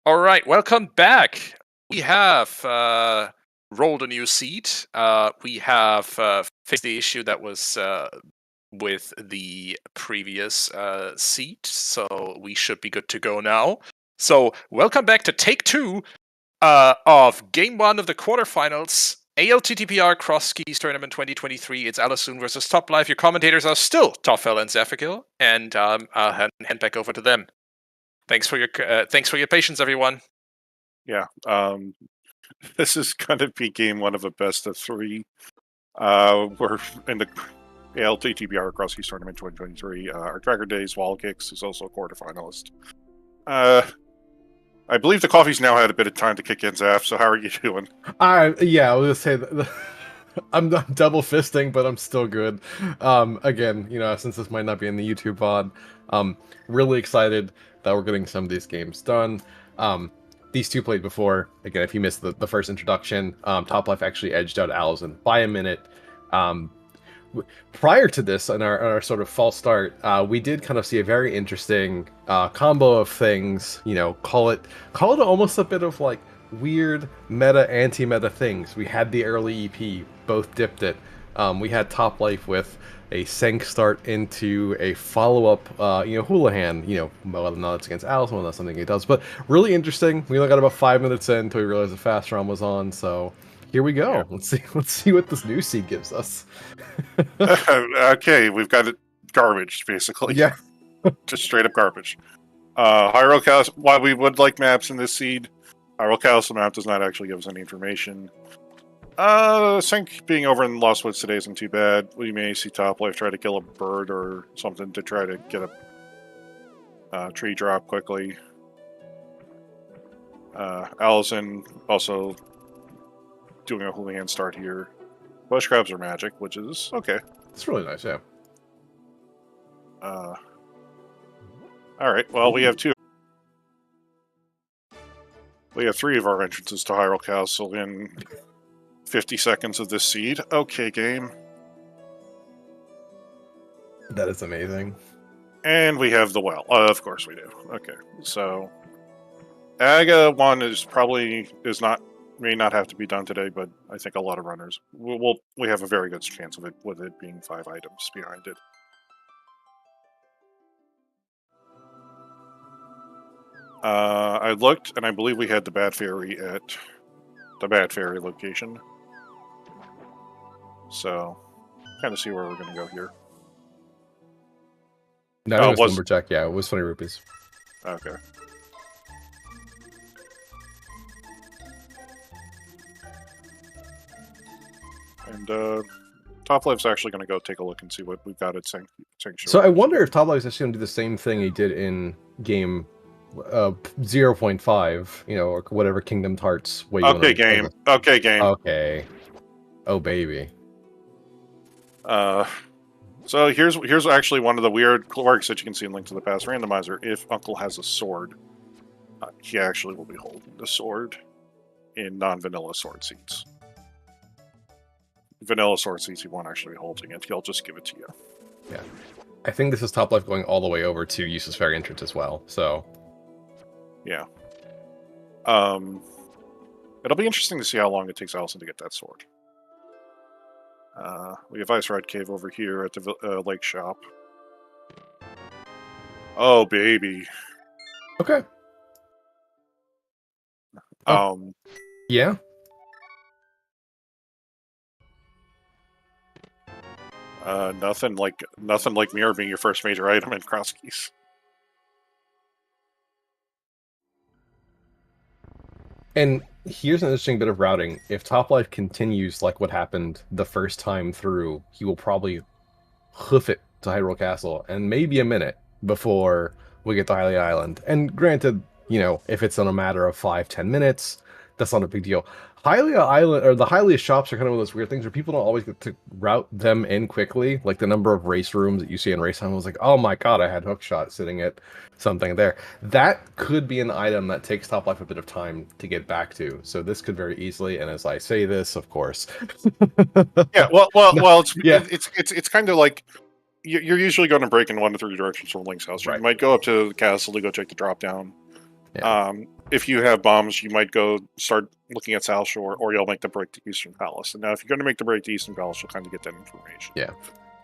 All right, welcome back. We have rolled a new seed. We have fixed the issue that was with the previous seed, so we should be good to go now. So, welcome back to take two of Game 1 of the Quarterfinals. ALttPR Crosskeys Tournament 2023. It's Alaszun versus topplife. Your commentators are still Toffel and Zephyr, and I'll hand back over to them. Thanks for your patience, everyone. Yeah, this is going to be game one of a best of three. We're in the ALttPR Crosskeys Tournament 2023. Our Tracker Days, Wall Kicks is also a quarterfinalist. I believe the coffee's now had a bit of time to kick in, Zaf, so how are you doing? I was gonna say I'm double fisting, but I'm still good. Again, since this might not be in the YouTube VOD, really excited that we're getting some of these games done. These two played before. Again, if you missed the first introduction, topplife actually edged out Alaszun by a minute. Prior to this, in our sort of false start, we did kind of see a very interesting combo of things. Call it almost a bit of like weird meta anti-meta things. We had the early EP, both dipped it. We had topplife with a sync start into a follow-up Houlihan, whether or not it's against Alaszun, whether that's something he does, but really interesting. We only got about 5 minutes in until we realized the fast run was on, so here we go. Yeah. Let's see what this new seed gives us. Okay, we've got it garbage, basically. Yeah. Just straight up garbage. Hyrule Castle, while we would like maps in this seed, Hyrule Castle map does not actually give us any information. Sync being over in Lost Woods today isn't too bad. We may see topplife try to kill a bird or something to try to get a tree drop quickly. Alaszun also doing a Houlihan start here. Bush crabs are magic, which is okay. It's really nice, yeah. Alright, well, we have two. We have three of our entrances to Hyrule Castle in 50 seconds of this seed. Okay, game. That is amazing. And we have the well. Of course we do. Okay, so Aga 1 may not have to be done today, but I think a lot of runners we have a very good chance of it with it being 5 items behind it. I looked, and I believe we had the Bad Fairy at the Bad Fairy location. So, kind of see where we're going to go here. No, it was Lumberjack. Yeah, it was 20 rupees. Okay. And toplife's actually going to go take a look and see what we've got at Sanctuary. So I wonder if toplife's actually going to do the same thing he did in game 0.5, or whatever Kingdom Hearts way. Okay, game. Okay, game. Okay. Oh, baby. So here's actually one of the weird quirks that you can see in Link to the Past Randomizer. If Uncle has a sword, he actually will be holding the sword in non-vanilla sword seats. Vanilla sword seats, he won't actually be holding it. He'll just give it to you. Yeah. I think this is topplife going all the way over to Useless Fairy entrance as well, so... Yeah. It'll be interesting to see how long it takes Alaszun to get that sword. We have Ice Ride Cave over here at the lake shop. Oh, baby. Okay. Yeah? Nothing like Mirror being your first major item in Crosskeys. And here's an interesting bit of routing. If topplife continues like what happened the first time through, he will probably hoof it to Hyrule Castle, and maybe a minute before we get to Hylia Island. And granted, if it's in a matter of 5-10 minutes, that's not a big deal. Hylia Island, or the Hylia shops, are kind of one of those weird things where people don't always get to route them in quickly. Like the number of race rooms that you see in Race Time was like, oh my god, I had Hookshot sitting at something there. That could be an item that takes topplife a bit of time to get back to. So this could very easily, and as I say this, of course. Yeah, well, it's kind of like you're usually going to break in 1 to 3 directions from Link's house. Right. You might go up to the castle to go check the drop down. Yeah. if you have bombs, you might go start looking at South Shore, or you'll make the break to Eastern Palace. And now, if you're going to make the break to Eastern Palace, you'll kind of get that information. Yeah.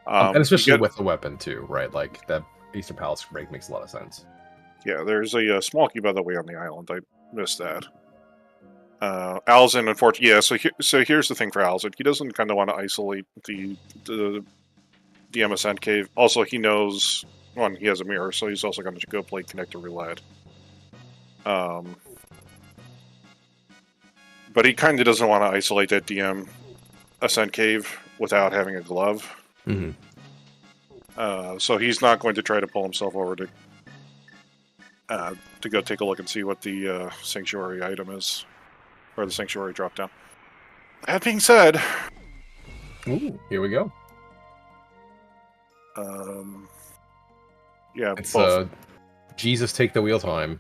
And you especially get- with the weapon, too, right? Like, that Eastern Palace break makes a lot of sense. Yeah, there's a small key, by the way, on the island. I missed that. Alaszun, unfortunately, yeah. So here's the thing for Alaszun. He doesn't kind of want to isolate the MSN cave. Also, he knows one. He has a mirror, so he's also going to go play connector roulette. But he kind of doesn't want to isolate that DM Ascent cave without having a glove. Mm-hmm. So he's not going to try to pull himself over to go take a look and see what the sanctuary item is, or the sanctuary drop down. That being said, Ooh, here we go. Yeah, It's both. Jesus take the wheel time.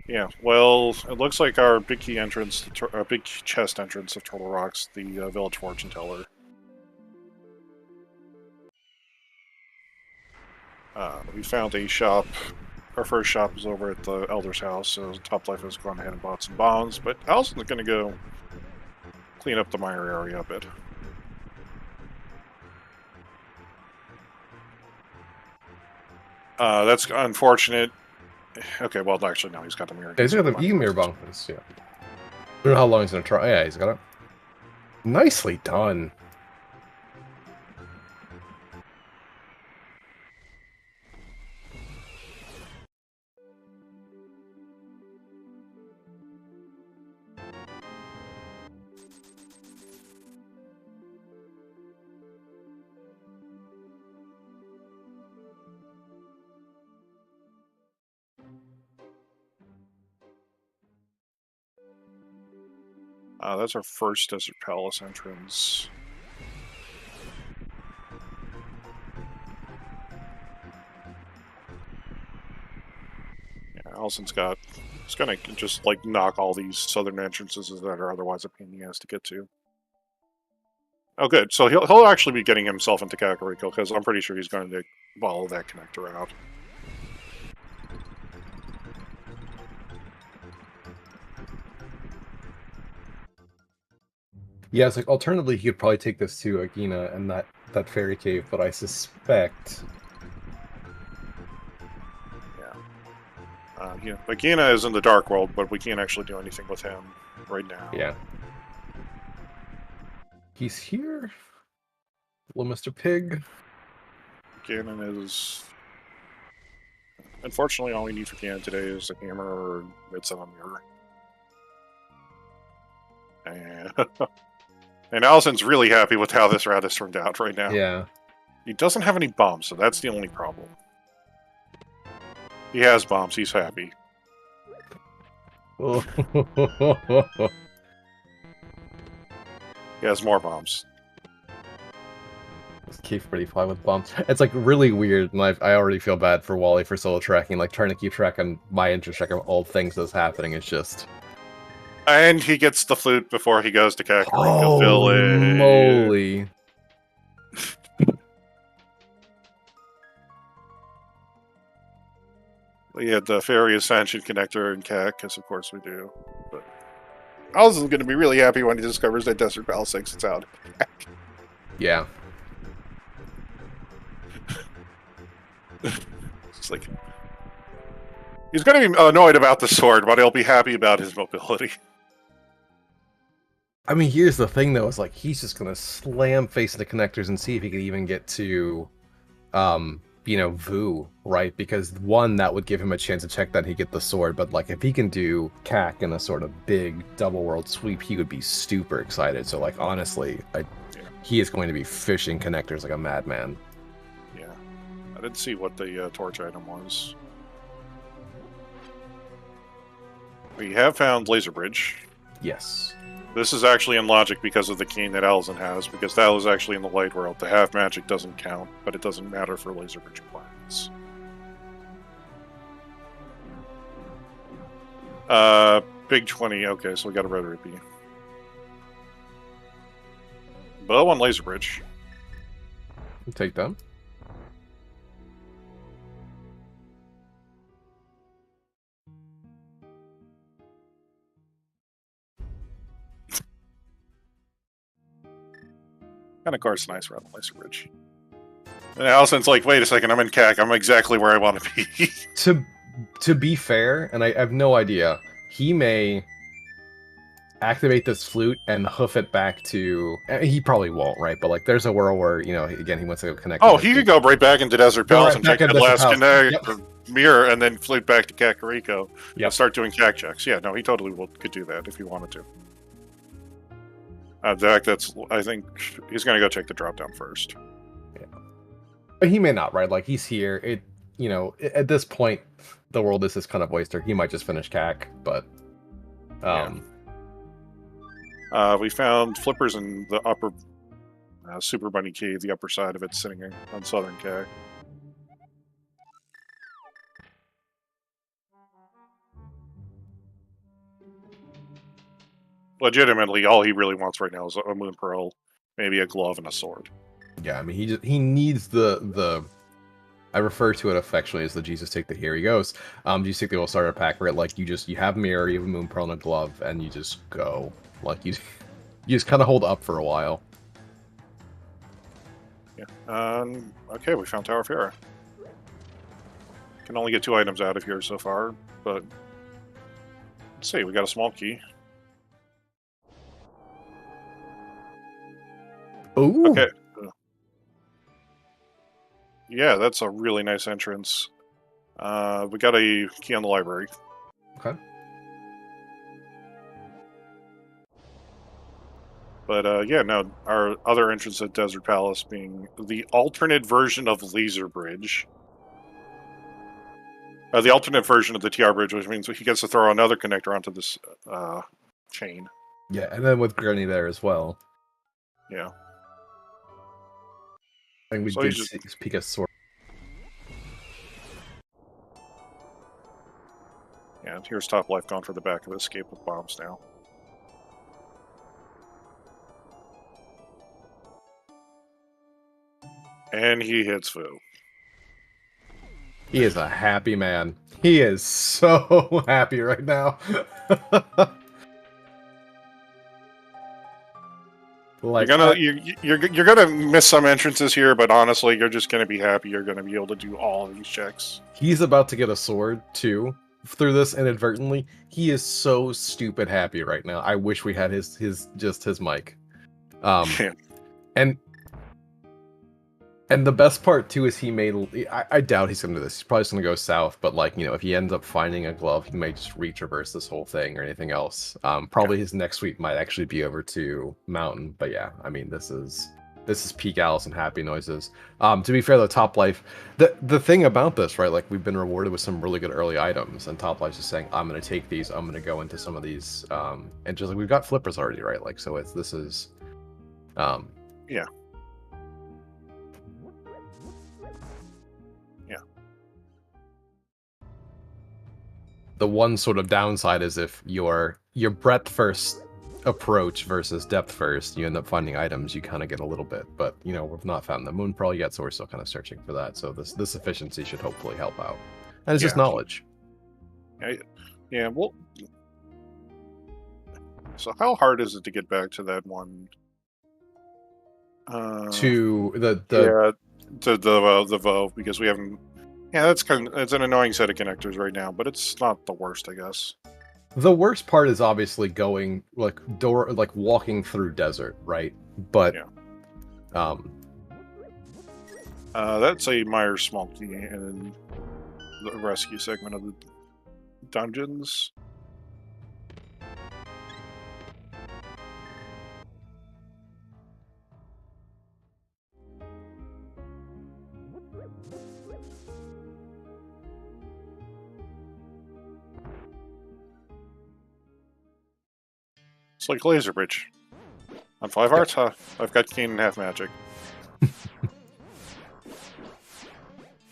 Yeah, well, it looks like our big key entrance, our big chest entrance of Turtle Rock's the village fortune teller. We found a shop. Our first shop is over at the Elder's house, so Toplife has gone ahead and bought some bombs, but Alaszun's going to go clean up the mire area a bit. That's unfortunate. Okay, well, actually, no, he's got the mirror. Yeah, he's got the mirror bunkers, yeah. I don't know how long he's going to try. Yeah, he's got it. Nicely done. That's our first Desert Palace entrance. Yeah, Alaszun's got... He's gonna just, like, knock all these southern entrances that are otherwise a pain in the ass to get to. Oh, good. So he'll actually be getting himself into Kakariko, because I'm pretty sure he's going to follow that connector out. Yeah, it's like, alternatively, he could probably take this to Agina and that fairy cave, but I suspect... Yeah, Agina is in the Dark World, but we can't actually do anything with him right now. Yeah. He's here. Little Mr. Pig. Ganon is... Unfortunately, all we need for Ganon today is a hammer or mid-sun mirror. And... and Alaszun's really happy with how this route has turned out right now. Yeah. He doesn't have any bombs, so that's the only problem. He has bombs, he's happy. Oh. He has more bombs. Keep pretty fly with bombs. It's like really weird, and I already feel bad for Wally for solo tracking. Like trying to keep track on my intercheck of all things that's happening is just. And he gets the flute before he goes to Kakariko Holy Village. moly! We had the Fairy Ascension connector in Kak, because of course we do. But Alaszun's going to be really happy when he discovers that Desert Palace exits out. Yeah. It's like... He's going to be annoyed about the sword, but he'll be happy about his mobility. I mean, here's the thing though, is like he's just gonna slam face into connectors and see if he can even get to you know, Vu, right? Because one, that would give him a chance to check that he'd get the sword, but like if he can do Kak in a sort of big double world sweep, he would be super excited. So like honestly, he is going to be fishing connectors like a madman. Yeah. I didn't see what the torch item was. We have found Laser Bridge. Yes. This is actually in logic because of the cane that Alaszun has, because that was actually in the Light World. The half magic doesn't count, but it doesn't matter for Laser Bridge requirements. Big 20, okay, so we got a Red Rupee. Bow on Laser Bridge. Take them. And of course, nice Randomizer bridge. And Alaszun's like, wait a second, I'm in CAC. I'm exactly where I want to be. To be fair, and I have no idea, he may activate this flute and hoof it back to... He probably won't, right? But like, there's a world where, you know, again, he wants to go connect. Oh, he could go right back into Desert Palace and check that last mirror, and then flute back to Kakariko and start doing CAC checks. Yeah, no, he totally could do that if he wanted to. In fact, I think he's going to go check the drop down first. Yeah, but he may not, right? Like, he's here. You know, at this point, the world is this kind of oyster. He might just finish CAC, but we found flippers in the upper Super Bunny Cave, the upper side of it, sitting on Southern K. Legitimately, all he really wants right now is a Moon Pearl, maybe a glove and a sword. Yeah, I mean, he needs the I refer to it affectionately as the Jesus take the here he goes. Jesus take the old starter pack where like you have a mirror, you have a Moon Pearl and a glove, and you just go. Like you just kind of hold up for a while. Yeah. Okay, we found Tower of Hera. Can only get 2 items out of here so far, but let's see. We got a small key. Ooh. Okay. Yeah, that's a really nice entrance. We got a key on the library. Okay. But yeah, no, our other entrance at Desert Palace being the alternate version of Laser Bridge. The alternate version of the TR Bridge, which means he gets to throw another connector onto this chain. Yeah, and then with Gurney there as well. Yeah. And we did peek a sword. Yeah, and here's Top Life going for the back of the escape with bombs now. And he hits Fu. He is a happy man. He is so happy right now. Like, you're gonna miss some entrances here, but honestly, you're just gonna be happy you're gonna be able to do all of these checks. He's about to get a sword too through this inadvertently. He is so stupid happy right now. I wish we had his mic. And the best part too is he made. I doubt he's gonna do this. He's probably just gonna go south. But like, you know, if he ends up finding a glove, he may just retraverse this whole thing or anything else. Probably his next sweep might actually be over to Mountain. But yeah, I mean, this is peak Alaszun happy noises. To be fair though, Top Life, the thing about this, right? Like, we've been rewarded with some really good early items, and Top Life's just saying, I'm gonna take these. I'm gonna go into some of these, and just like we've got flippers already, right? Like, so this is, yeah. The one sort of downside is if your breadth first approach versus depth first, you end up finding items, you kind of get a little bit. But, you know, we've not found the Moon Pearl yet, so we're still kind of searching for that. So this efficiency should hopefully help out. And it's just knowledge. Yeah, well... So how hard is it to get back to that one? To the Vo, because we haven't... Yeah, it's an annoying set of connectors right now, but it's not the worst, I guess. The worst part is obviously going walking through desert, right? But yeah. That's a Myers small key in the rescue segment of the dungeons. It's like Laser Bridge. On 5 arts, I've got Keen and half magic.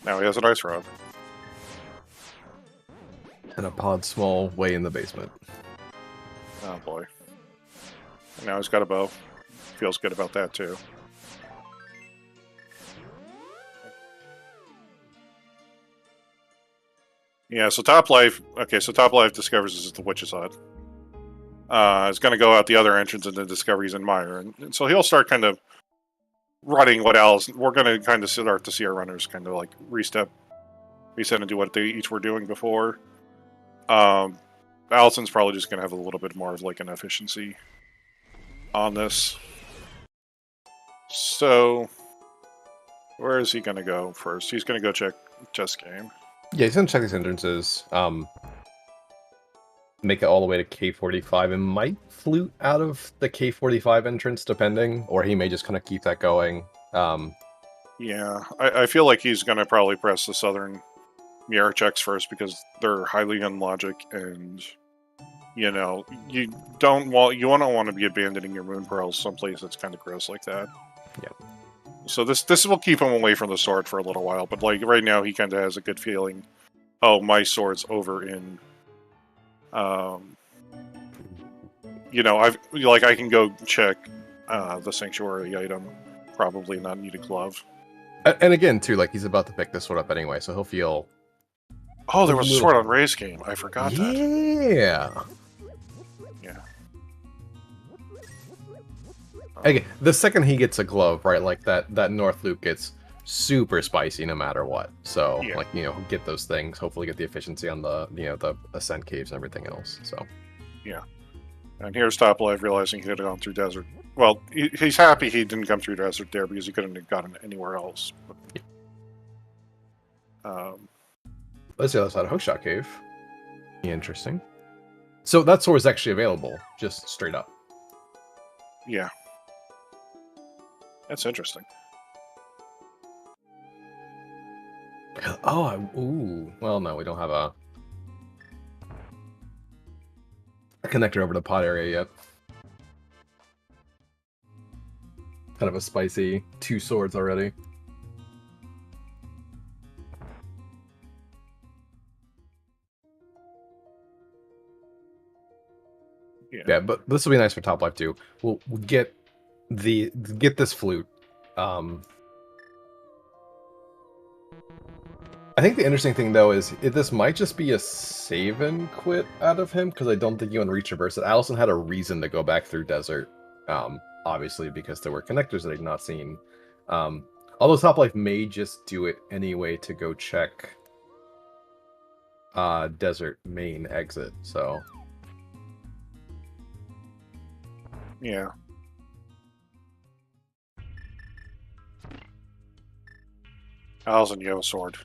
Now he has an ice rod. And a pod small way in the basement. Oh boy. And now he's got a bow. Feels good about that too. Yeah, so Top Life... Okay, so Top Life discovers this is the Witch's Hut. Is going to go out the other entrance and then discover he's in Mire. And so he'll start kind of running what Alaszun. We're going to kind of start to see our runners kind of like reset and do what they each were doing before. Alaszun's probably just going to have a little bit more of like an efficiency on this. So, where is he going to go first? He's going to go check chess game. Yeah, he's going to check these entrances. Make it all the way to K45 and might flute out of the K45 entrance, depending, or he may just kind of keep that going. Yeah, I feel like he's going to probably press the southern mirror checks first because they're highly unlogic, and you know you don't want to be abandoning your moon pearls someplace that's kind of gross like that. Yeah. So this will keep him away from the sword for a little while, but like right now he kind of has a good feeling. Oh, my sword's over in. You know, I can go check the sanctuary item, probably not need a glove. And again, too, like he's about to pick this sword up anyway, so he'll feel. Oh, there was a sword on Ray's game. I forgot that. Yeah. Yeah. Again, the second he gets a glove, right, like that North Loop gets super spicy no matter what. So, Yeah. like, you know, get those things, hopefully get the efficiency on the, you know, the ascent caves and everything else. So. Yeah. And here's topplife realizing he could have gone through desert. Well, he's happy he didn't come through desert there because he couldn't have gotten anywhere else. Let's see the other side of Hookshot Cave. Interesting. So that sword is actually available, just straight up. Yeah. That's interesting. Oh, ooh. Well, no, we don't have a connector over to pod area yet. Kind of a spicy 2 swords already. Yeah, but this will be nice for Top Life too. We'll get this flute. I think the interesting thing though is this might just be a save and quit out of him because I don't think you can retraverse it. Alaszun had a reason to go back through desert, obviously because there were connectors that he'd not seen. Although Top Life may just do it anyway to go check desert main exit. So yeah. Alaszun, you have a sword.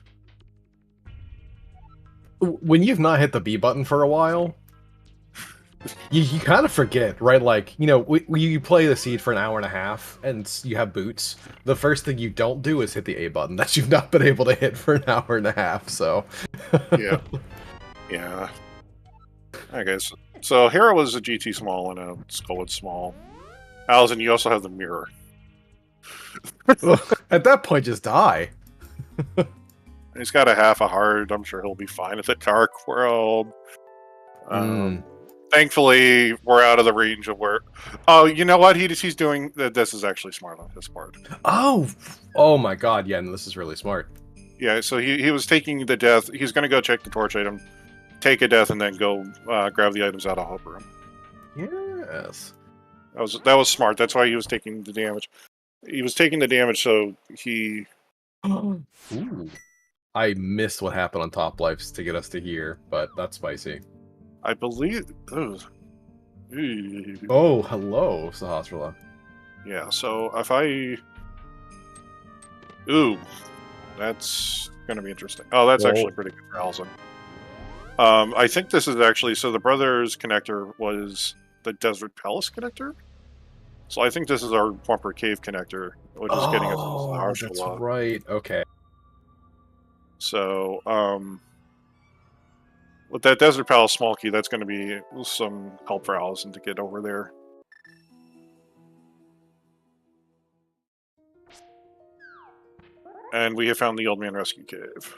When you've not hit the B button for a while, you kind of forget, right? Like, you know, you play the seed for an hour and a half, and you have boots. The first thing you don't do is hit the A button that you've not been able to hit for an hour and a half, so... Yeah. Yeah. I guess. So, Hera was a GT small and a Skullwood small. Alaszun, you also have the mirror. At that point, just die. He's got a half a heart. I'm sure he'll be fine at the Dark World. Thankfully, we're out of the range of where... Oh, you know what? He's doing... This is actually smart on his part. Oh my god, yeah, no, this is really smart. Yeah, so he was taking the death. He's going to go check the torch item, take a death, and then go grab the items out of Hope Room. Yes. That was smart. That's why he was taking the damage. He was taking the damage, so he... Ooh. I missed what happened on Top Lifes to get us to here, but that's spicy. I believe... Oh, hello, Sahasrahla. Yeah, so if I... Ooh. That's going to be interesting. Oh, that's actually pretty good for Alaszun. I think this is actually... So the Brothers connector was the Desert Palace connector? So I think this is our Bumper Cave connector, which is getting us into the Harshala. That's right. Okay. So, with that Desert Palace small key, that's going to be some help for Alaszun to get over there. And we have found the Old Man Rescue Cave.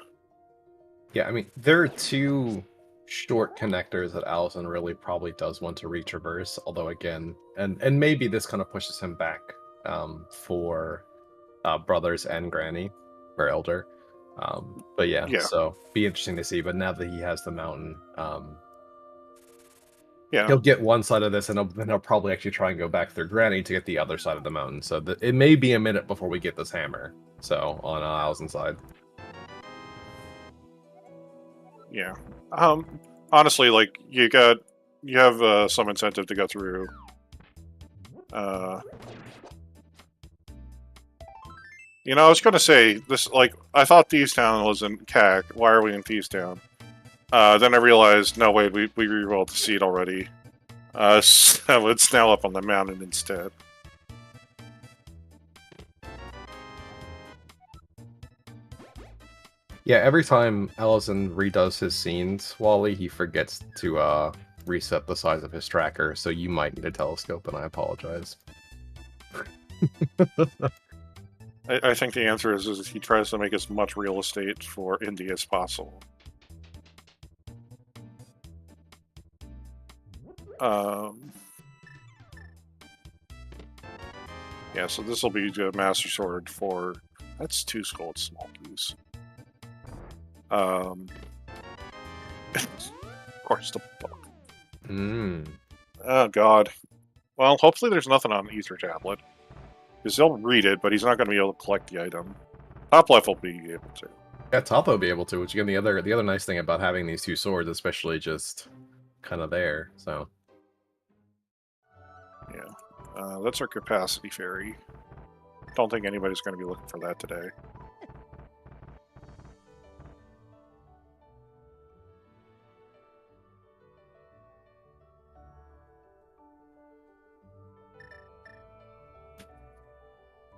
Yeah, I mean, there are 2 short connectors that Alaszun really probably does want to retraverse, although again, and maybe this kind of pushes him back for Brothers and Granny, or Elder. But yeah, so be interesting to see. But now that he has the mountain, Yeah. He'll get one side of this, and then he'll probably actually try and go back through Granny to get the other side of the mountain. So it may be a minute before we get this hammer. So on Alaszun's side. Yeah. Honestly, like you have some incentive to go through. You know, I was gonna say this. Like, I thought Thieves Town was in CAC. Why are we in Thieves Town? Then I realized, no wait, we rerolled the seed already. So it's now up on the mountain instead. Yeah, every time Alaszun redoes his scenes, Wally, he forgets to reset the size of his tracker, so you might need a telescope, and I apologize. I think the answer is he tries to make as much real estate for Indy as possible. Yeah, so this will be the Master Sword for... That's 2 Skulled Small Keys. Of course, the book. Oh, God. Well, hopefully there's nothing on the Ether Tablet. Because he'll read it, but he's not going to be able to collect the item. Topplife will be able to. Yeah, Toppo will be able to, which again, the other nice thing about having these 2 swords, especially just kind of there, so... Yeah. That's our capacity fairy. Don't think anybody's going to be looking for that today.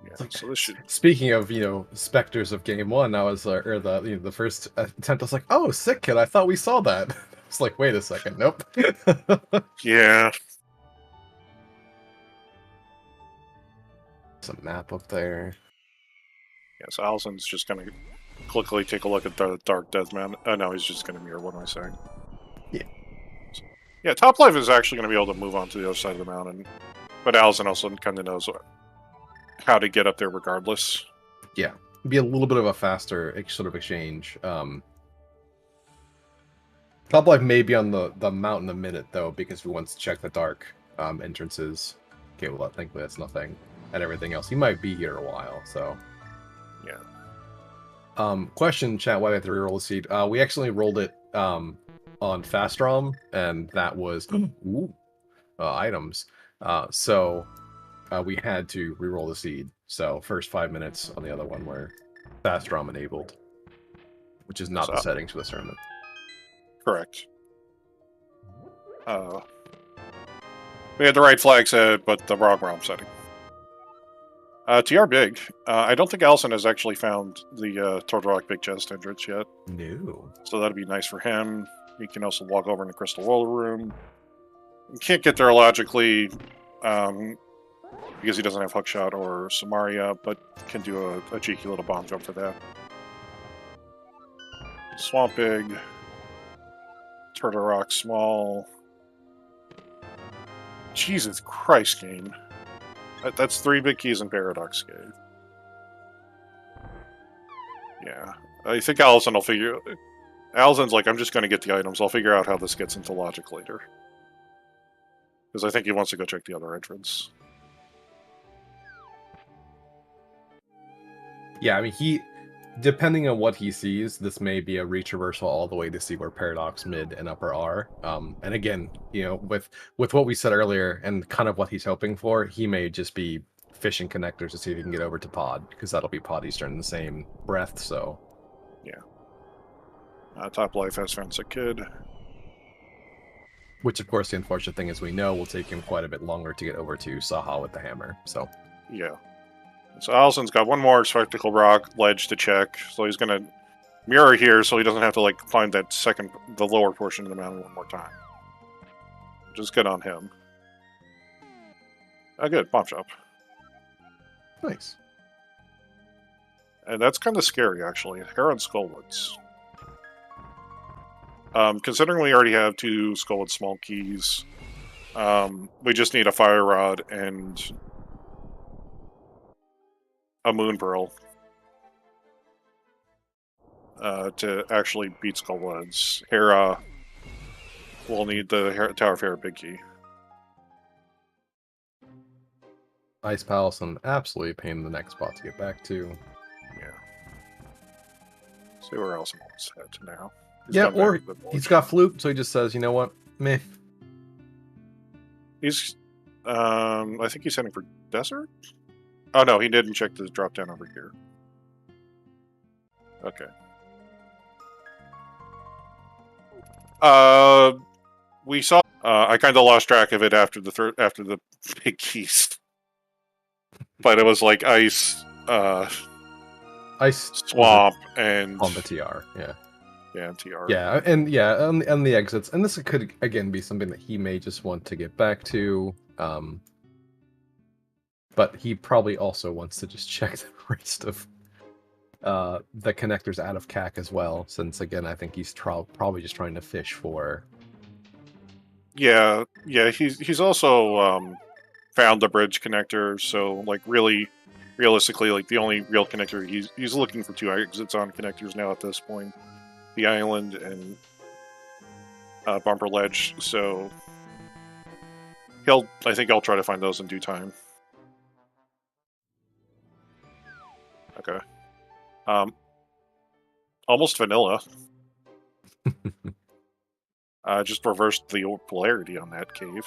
Yeah, so this should... Speaking of, specters of game 1, I was, or the first attempt, I was like, oh, sick kid, I thought we saw that. It's like, wait a second, nope. Yeah. There's a map up there. Yeah, so Alaszun's just going to quickly take a look at the Dark Death Man. Oh, no, he's just going to mirror. What am I saying? Yeah. Yeah, Topplife is actually going to be able to move on to the other side of the mountain. But Alaszun also kind of knows how to get up there regardless. Yeah. Be a little bit of a faster sort of exchange. Topplife may be on the mountain a minute, though, because we want to check the dark entrances. Okay, well, thankfully that's nothing. And everything else. He might be here a while, so... Yeah. Question, chat, why do I have to reroll the seed? We actually rolled it on Fast ROM, and that was items. So we had to reroll the seed. So first 5 minutes on the other one were Fast ROM enabled, which is not the settings for this tournament. Correct. We had the right flag set, but the wrong ROM setting. TR Big. I don't think Alaszun has actually found the Tordrock Big Chest entrance yet. No. So that'd be nice for him. He can also walk over in the Crystal Roller Room. He can't get there logically because he doesn't have Hookshot or Samaria, but can do a cheeky little bomb jump for that. Swamp Big. Turtle Rock Small. Jesus Christ, game. That's 3 big keys in Paradox Cave. Yeah. I think Alaszun will figure... Alaszun's like, I'm just going to get the items. I'll figure out how this gets into logic later. Because I think he wants to go check the other entrance. Yeah, I mean, depending on what he sees, this may be a reach reversal all the way to see where Paradox mid and upper are. And again, with what we said earlier and kind of what he's hoping for, he may just be fishing connectors to see if he can get over to Pod, because that'll be Pod Eastern in the same breath, so... Yeah. Topplife has found a kid. Which, of course, the unfortunate thing is we know will take him quite a bit longer to get over to Saha with the hammer, so... Yeah. So Alaszun's got one more Spectacle Rock ledge to check, so he's going to mirror here so he doesn't have to find the lower portion of the mountain one more time. Which is good on him. Good, Bomb Shop. Nice. And that's kind of scary, actually. Heron Skullwoods. Considering we already have 2 Skullwood Small Keys, we just need a Fire Rod and a Moon Pearl to actually beat Skullwoods. Hera we'll need the Tower of Hair big key. Ice Palace, an absolutely pain in the neck spot to get back to. Yeah. See where else Mold's head to now. Yeah, or he's got Flute, so he just says, you know what, meh. He's, I think he's heading for Desert? Oh no, he didn't check the drop down over here. Okay. We saw. I kind of lost track of it after the big keys, but it was like ice, Ice swamp, and on the TR. Yeah. Yeah, TR. Yeah, and the exits, and this could again be something that he may just want to get back to. But he probably also wants to just check the rest of the connectors out of CAC as well, since again I think he's probably just trying to fish for. Yeah. He's also found the bridge connector, so like realistically, like the only real connector he's looking for 2 exits on connectors now at this point. The island and Bumper Ledge, so I think I'll try to find those in due time. Okay. Almost vanilla. Just reversed the polarity on that cave.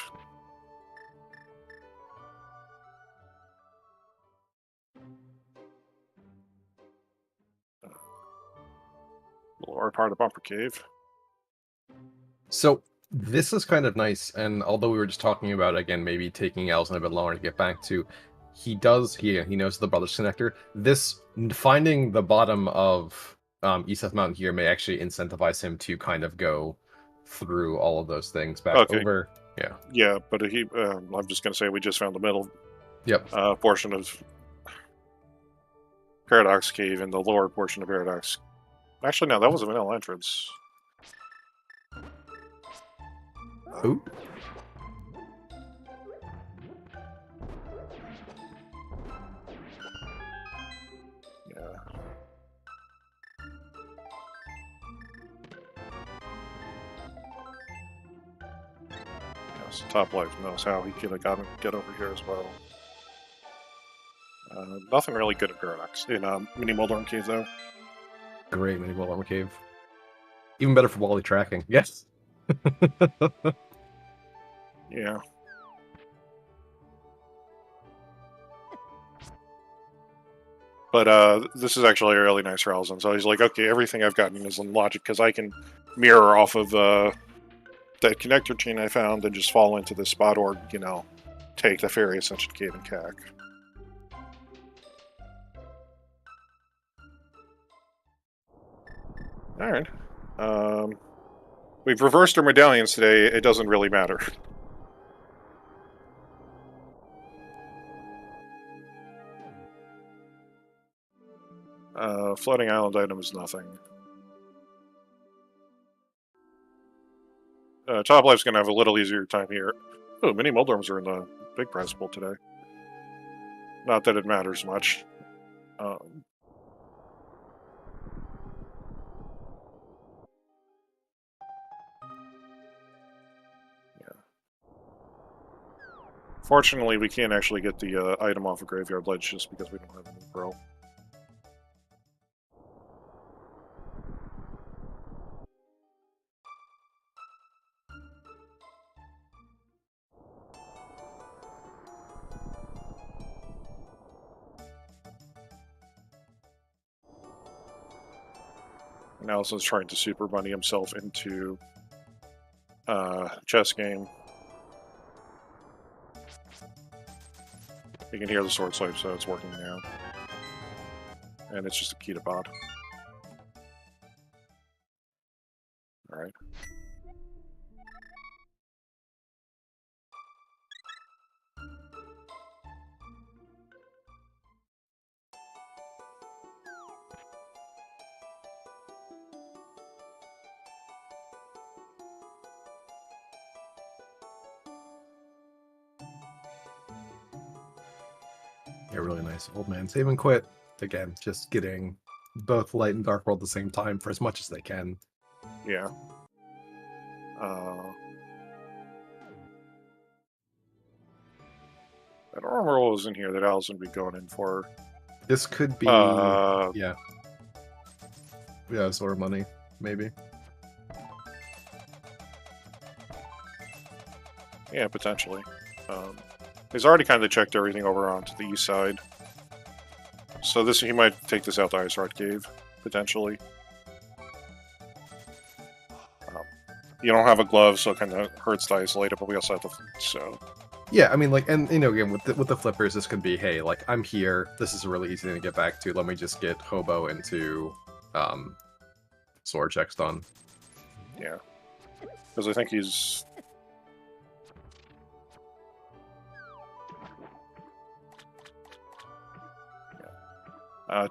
Lower part of Bumper Cave. So this is kind of nice, and although we were just talking about again maybe taking Alaszun a bit longer to get back to, he knows the Brothers connector. This finding the bottom of East Mountain here may actually incentivize him to kind of go through all of those things back over. Yeah. Yeah, but I'm just gonna say we just found the middle. Yep. Portion of Paradox Cave and the lower portion of Paradox. Actually, no, that was a vanilla entrance. Ooh. Yeah. So topplife knows how he could have got him get over here as well. Nothing really good at Paradox in Mini Moldorm Cave though. Great Mini Moldorm Cave. Even better for Wally tracking. Yes. Yeah. But this is actually really nice for Alaszun. So he's like, okay, everything I've gotten is in logic because I can mirror off of that connector chain I found and just fall into this spot, or take the Fairy Ascension Cave and CAC. All right. We've reversed our medallions today. It doesn't really matter. Floating island item is nothing. Toplife's going to have a little easier time here. Oh, mini Moldorms are in the big prize pool today. Not that it matters much. Fortunately, we can't actually get the item off of Graveyard Ledge just because we don't have any Pearl. And Alassun's trying to Super Bunny himself into chess game. You can hear the sword swipe, so it's working now. And it's just a key to bot. Alright. Yeah, really nice. Old man save and quit. Again, just getting both Light and Dark World at the same time for as much as they can. Yeah. I don't remember what was in here that Alaszun would be going in for. This could be yeah, sort of money, maybe. Yeah, potentially. He's already kind of checked everything over onto the east side. So he might take this out to Ice Rod Cave, potentially. You don't have a glove, so it kind of hurts to isolate it, but we also have so... Yeah, I mean, like, and, you know, again, with the flippers, this could be, hey, like, I'm here, this is a really easy thing to get back to, let me just get Hobo into, sword checks done. Yeah. Because I think he's...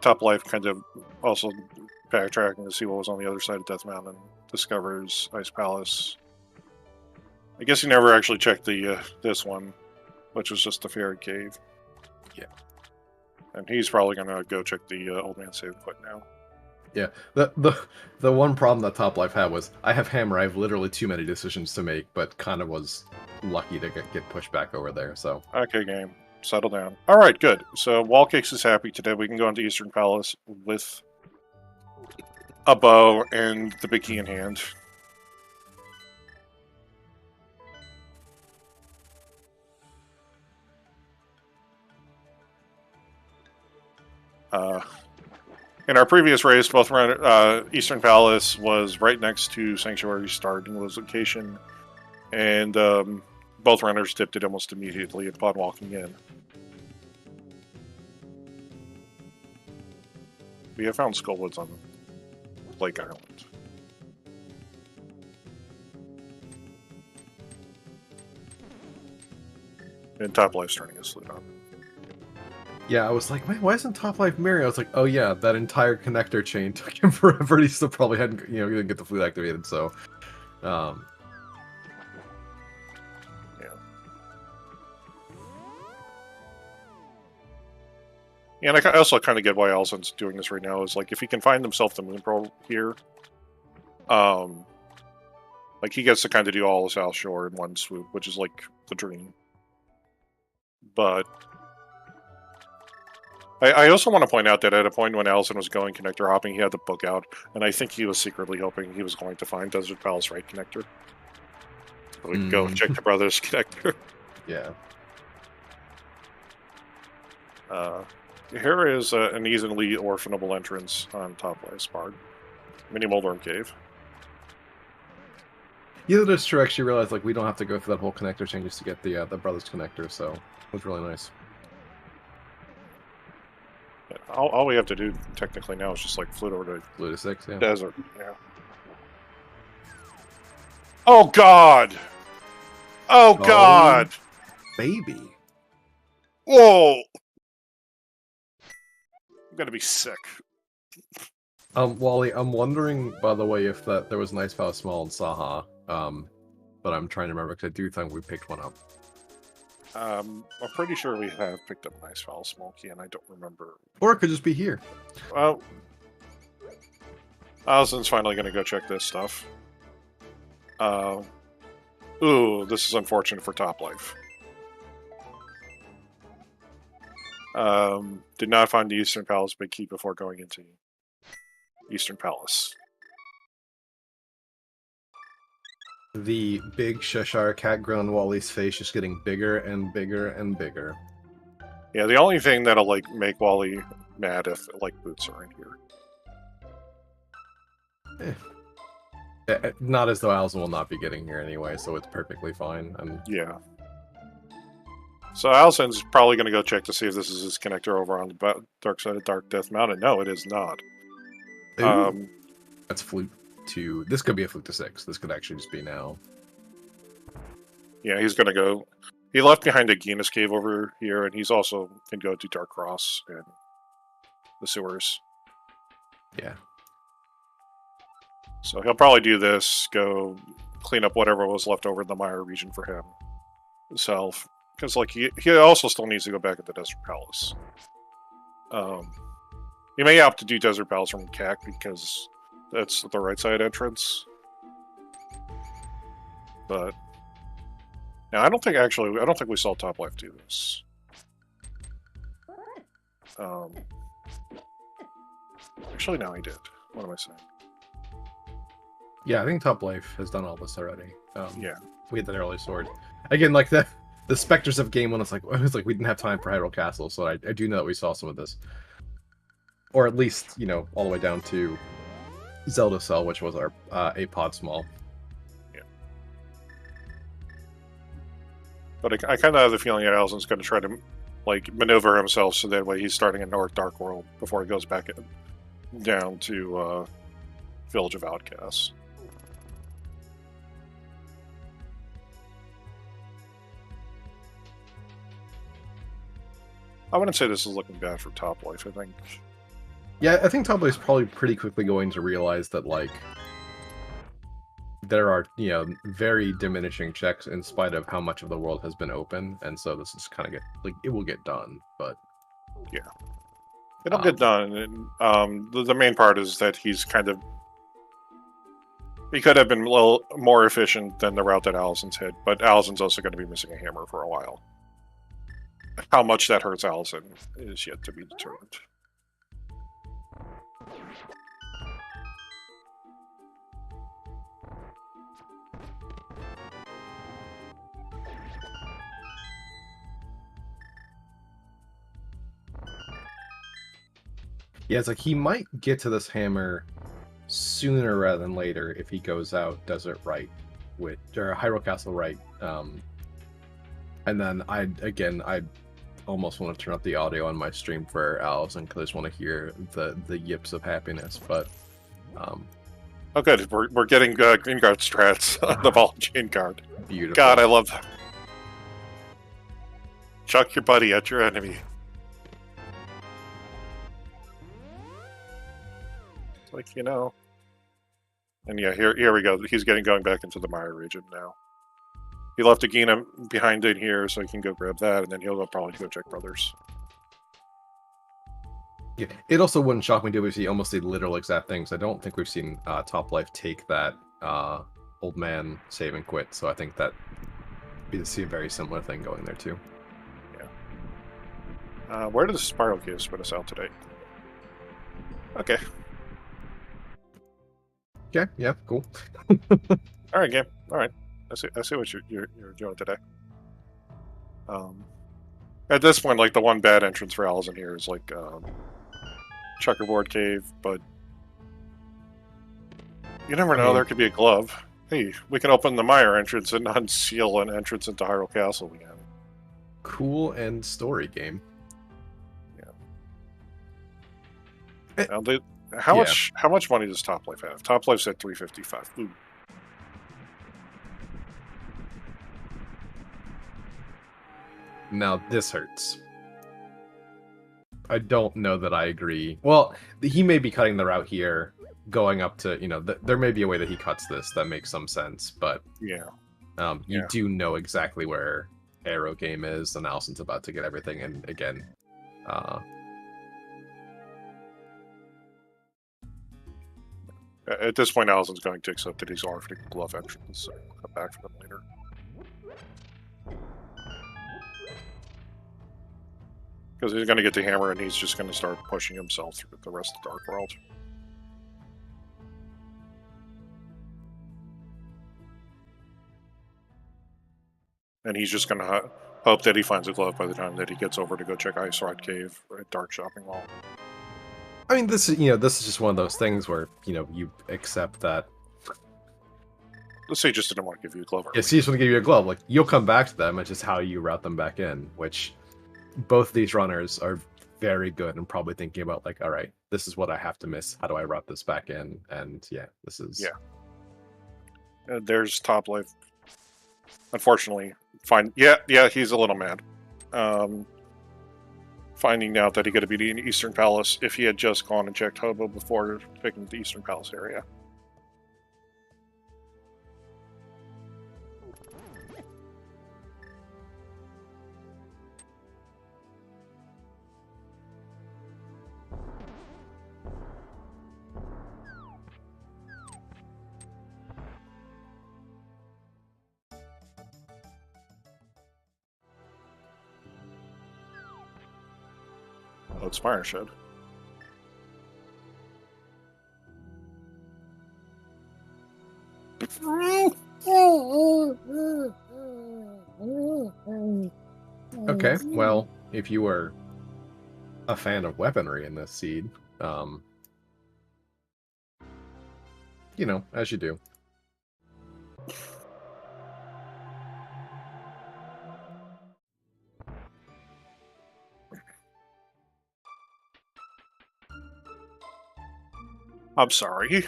Top Life kind of also backtracking to see what was on the other side of Death Mountain. Discovers Ice Palace. I guess he never actually checked the this one, which was just the Fairy Cave. Yeah. And he's probably gonna go check the Old Man Save Quit now. Yeah. The one problem that Top Life had was, I have Hammer, I have literally too many decisions to make, but kind of was lucky to get pushed back over there, so... Okay, game. Settle down. Alright, good. So, Wallcakes is happy today. We can go into Eastern Palace with a bow and the big key in hand. In our previous race, both Eastern Palace was right next to Sanctuary's starting location, and both runners dipped it almost immediately upon walking in. We have found Skullwoods on Lake Island. And Top Life's turning his flute on. Yeah, I was like, wait, why isn't Top Life Mary? I was like, oh yeah, that entire connector chain took him forever. He still probably hadn't, you know, didn't get the flute activated. So, yeah. Yeah, and I also kind of get why Alaszun's doing this right now. Is like if he can find himself the Moon Pearl here, like he gets to kind of do all of South Shore in one swoop, which is like the dream. But I also want to point out that at a point when Alaszun was going connector hopping, he had the book out, and I think he was secretly hoping he was going to find Desert Palace right connector. So we can go check the brothers connector. Yeah. Here is an easily orphanable entrance on Top Life's Bard. Mini Moldworm Cave. Yeah, that's true. Actually, realized like we don't have to go through that whole connector chain just to get the brothers connector, so it was really nice. All we have to do technically now is just like flute over to Flute to 6, yeah. Desert. Yeah. Oh God! Oh God! Baby. Whoa! I'm gonna be sick. Wally, I'm wondering, by the way, if there was an Ice Palace Small in Saha. But I'm trying to remember because I do think we picked one up. I'm pretty sure we have picked up an Ice Palace Small key, and I don't remember. Or it could just be here. Well, Alaszun's finally gonna go check this stuff. Ooh, this is unfortunate for Top Life. Did not find the Eastern Palace big key before going into Eastern Palace. The big Cheshire cat grin on Wally's face just getting bigger and bigger and bigger. Yeah, the only thing that'll like make Wally mad if like boots are in here. Not as though Alaszun will not be getting here anyway, so it's perfectly fine. Yeah. So Alaszun's probably going to go check to see if this is his connector over on the dark side of Dark Death Mountain. No, it is not. That's flute to... This could be a flute to 6. This could actually just be now. Yeah, he's going to go... He left behind a Genus cave over here, and he's also going to go to Dark Cross and the sewers. Yeah. So he'll probably do this, go clean up whatever was left over in the Mire region for him himself. Because like he also still needs to go back at the Desert Palace. He may opt to do Desert Palace from CAC because that's the right side entrance. But now I don't think we saw Top Life do this. Actually, no, he did. What am I saying? Yeah, I think Top Life has done all this already. Yeah. We had that early sword. Again, like the specters of game when it's like we didn't have time for Hyrule Castle, so I do know that we saw some of this. Or at least, all the way down to Zelda Cell, which was our 8-pod small. Yeah. But I kind of have the feeling that Alaszun's going to try to maneuver himself so that way he's starting in North Dark World before he goes back down to Village of Outcasts. I wouldn't say this is looking bad for Top Life. I think. Yeah, I think Top Life is probably pretty quickly going to realize that there are very diminishing checks in spite of how much of the world has been open, and so this is kind of it will get done, but yeah, it'll get done. And the main part is that he could have been a little more efficient than the route that Alaszun's hit, but Alaszun's also going to be missing a hammer for a while. How much that hurts Alaszun is yet to be determined. yeah, it's like he might get to this hammer sooner rather than later if he goes out Desert right or Hyrule Castle right. And then I almost want to turn up the audio on my stream for Alaszun because I just want to hear the yips of happiness. But oh, good, we're getting Green Guard strats on the Ball Chain card. Beautiful. God, I love that. Chuck your buddy at your enemy. It's like, And yeah, here we go. He's going back into the Mire region now. He left Agina behind in here, so he can go grab that, and then he'll probably go check Brothers. Yeah, it also wouldn't shock me to see almost the literal exact things. I don't think we've seen Top Life take that old man save and quit, so I think that we see a very similar thing going there too. Yeah. Where did the Spiral Cave spit us out today? Okay. Okay. Yeah. Cool. All right, game. All right. I see what you're doing today. At this point, the one bad entrance for Alaszun here is Checkerboard Cave, but you never know. There could be a glove. Hey, we can open the Mire entrance and unseal an entrance into Hyrule Castle again. Cool and story game. Yeah. Now how much money does Top Life have? Top Life's at 355. Ooh. Now this hurts. I don't know that I agree. Well, he may be cutting the route here, going up to, there may be a way that he cuts this that makes some sense, but yeah, you do know exactly where Arrow Game is, and Alaszun's about to get everything, and again, at this point, Alaszun's going to accept that he's offering a glove entrance, so we'll come back for them later. Because he's going to get the hammer, and he's just going to start pushing himself through the rest of Dark World. And he's just going to hope that he finds a glove by the time that he gets over to go check Ice Rod Cave at Dark Shopping Mall. I mean, this is just one of those things where, you accept that. Let's say he just didn't want to give you a glove. Yes, he just want to give you a glove. You'll come back to them, it's just how you route them back in, which both these runners are very good and probably thinking about, all right, this is what I have to miss. How do I route this back in? And yeah, this is... Yeah. There's Top Life. Unfortunately, he's a little mad. Finding out that he got to be in Eastern Palace if he had just gone and checked Hobo before picking the Eastern Palace area. Well, Spire should. Okay, well, if you were a fan of weaponry in this seed, you know, as you do. I'm sorry.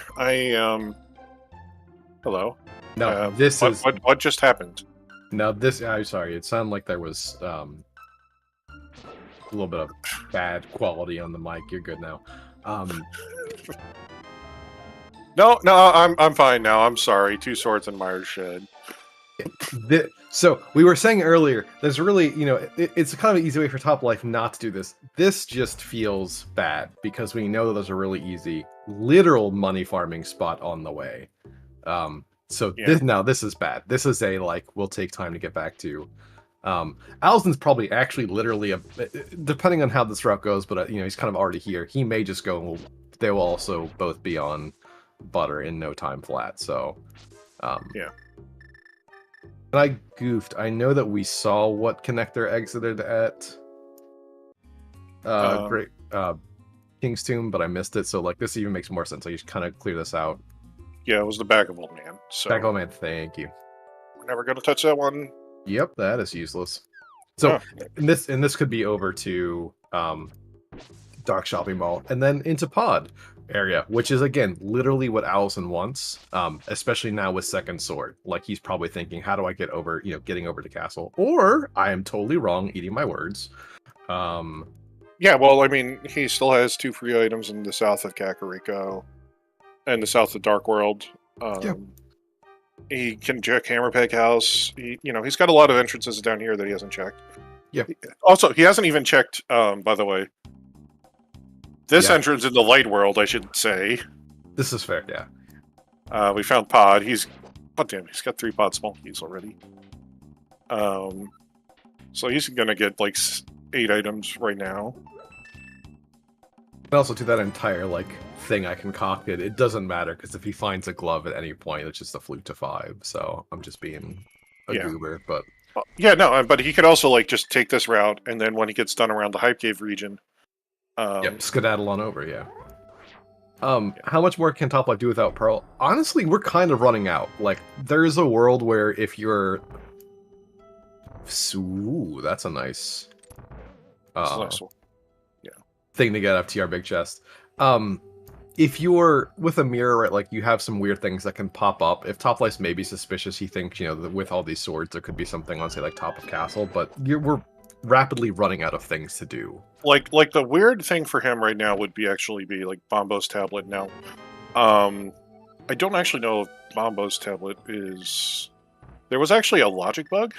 Hello. No, What just happened? No, this. I'm sorry. It sounded like there was a little bit of bad quality on the mic. You're good now. No, I'm fine now. I'm sorry. Two swords in Myers shed. So we were saying earlier, there's really, you know, it's kind of an easy way for Top Life not to do this. This just feels bad because we know that there's a really easy, literal money farming spot on the way. This is bad. This is a we'll take time to get back to. Alaszun's probably actually literally depending on how this route goes, but you know, he's kind of already here. He may just go. And they will also both be on butter in no time flat. So, yeah. And I goofed. I know that we saw what connector exited at King's Tomb, but I missed it. So this even makes more sense. I just kind of clear this out. Yeah, it was the Bag of Old Man. So Bag of Old Man, thank you. We're never going to touch that one. Yep, that is useless. So and this could be over to Dark Shopping Mall and then into Pod area, which is again literally what Alaszun wants, especially now with Second Sword. He's probably thinking, how do I get over, getting over to Castle? Or I am totally wrong, eating my words. Yeah, well, I mean, he still has 2 free items in the south of Kakariko and the south of Dark World. He can check Hammerpeg House. He's got a lot of entrances down here that he hasn't checked. Yeah. Also, he hasn't even checked, by the way, this entrance in the Light World, I should say. This is fair, yeah. We found Pod. He's got 3 Pod small keys already. So he's gonna get 8 items right now. And also to that entire thing I concocted, it doesn't matter because if he finds a glove at any point, it's just a flute to 5. So I'm just being a goober, but but he could also just take this route, and then when he gets done around the Hype Cave region, skedaddle on over, How much more can Top Life do without Pearl? Honestly, we're kind of running out. There's a world where if you're... Ooh, that's a nice... thing to get FTR Big Chest. If you're with a mirror, right, you have some weird things that can pop up. If Top Life's maybe suspicious, he thinks, that with all these swords, there could be something on, say, top of Castle, but we're rapidly running out of things to do. The weird thing for him right now would be Bombo's tablet. Now, I don't actually know if Bombo's tablet is... There was actually a logic bug.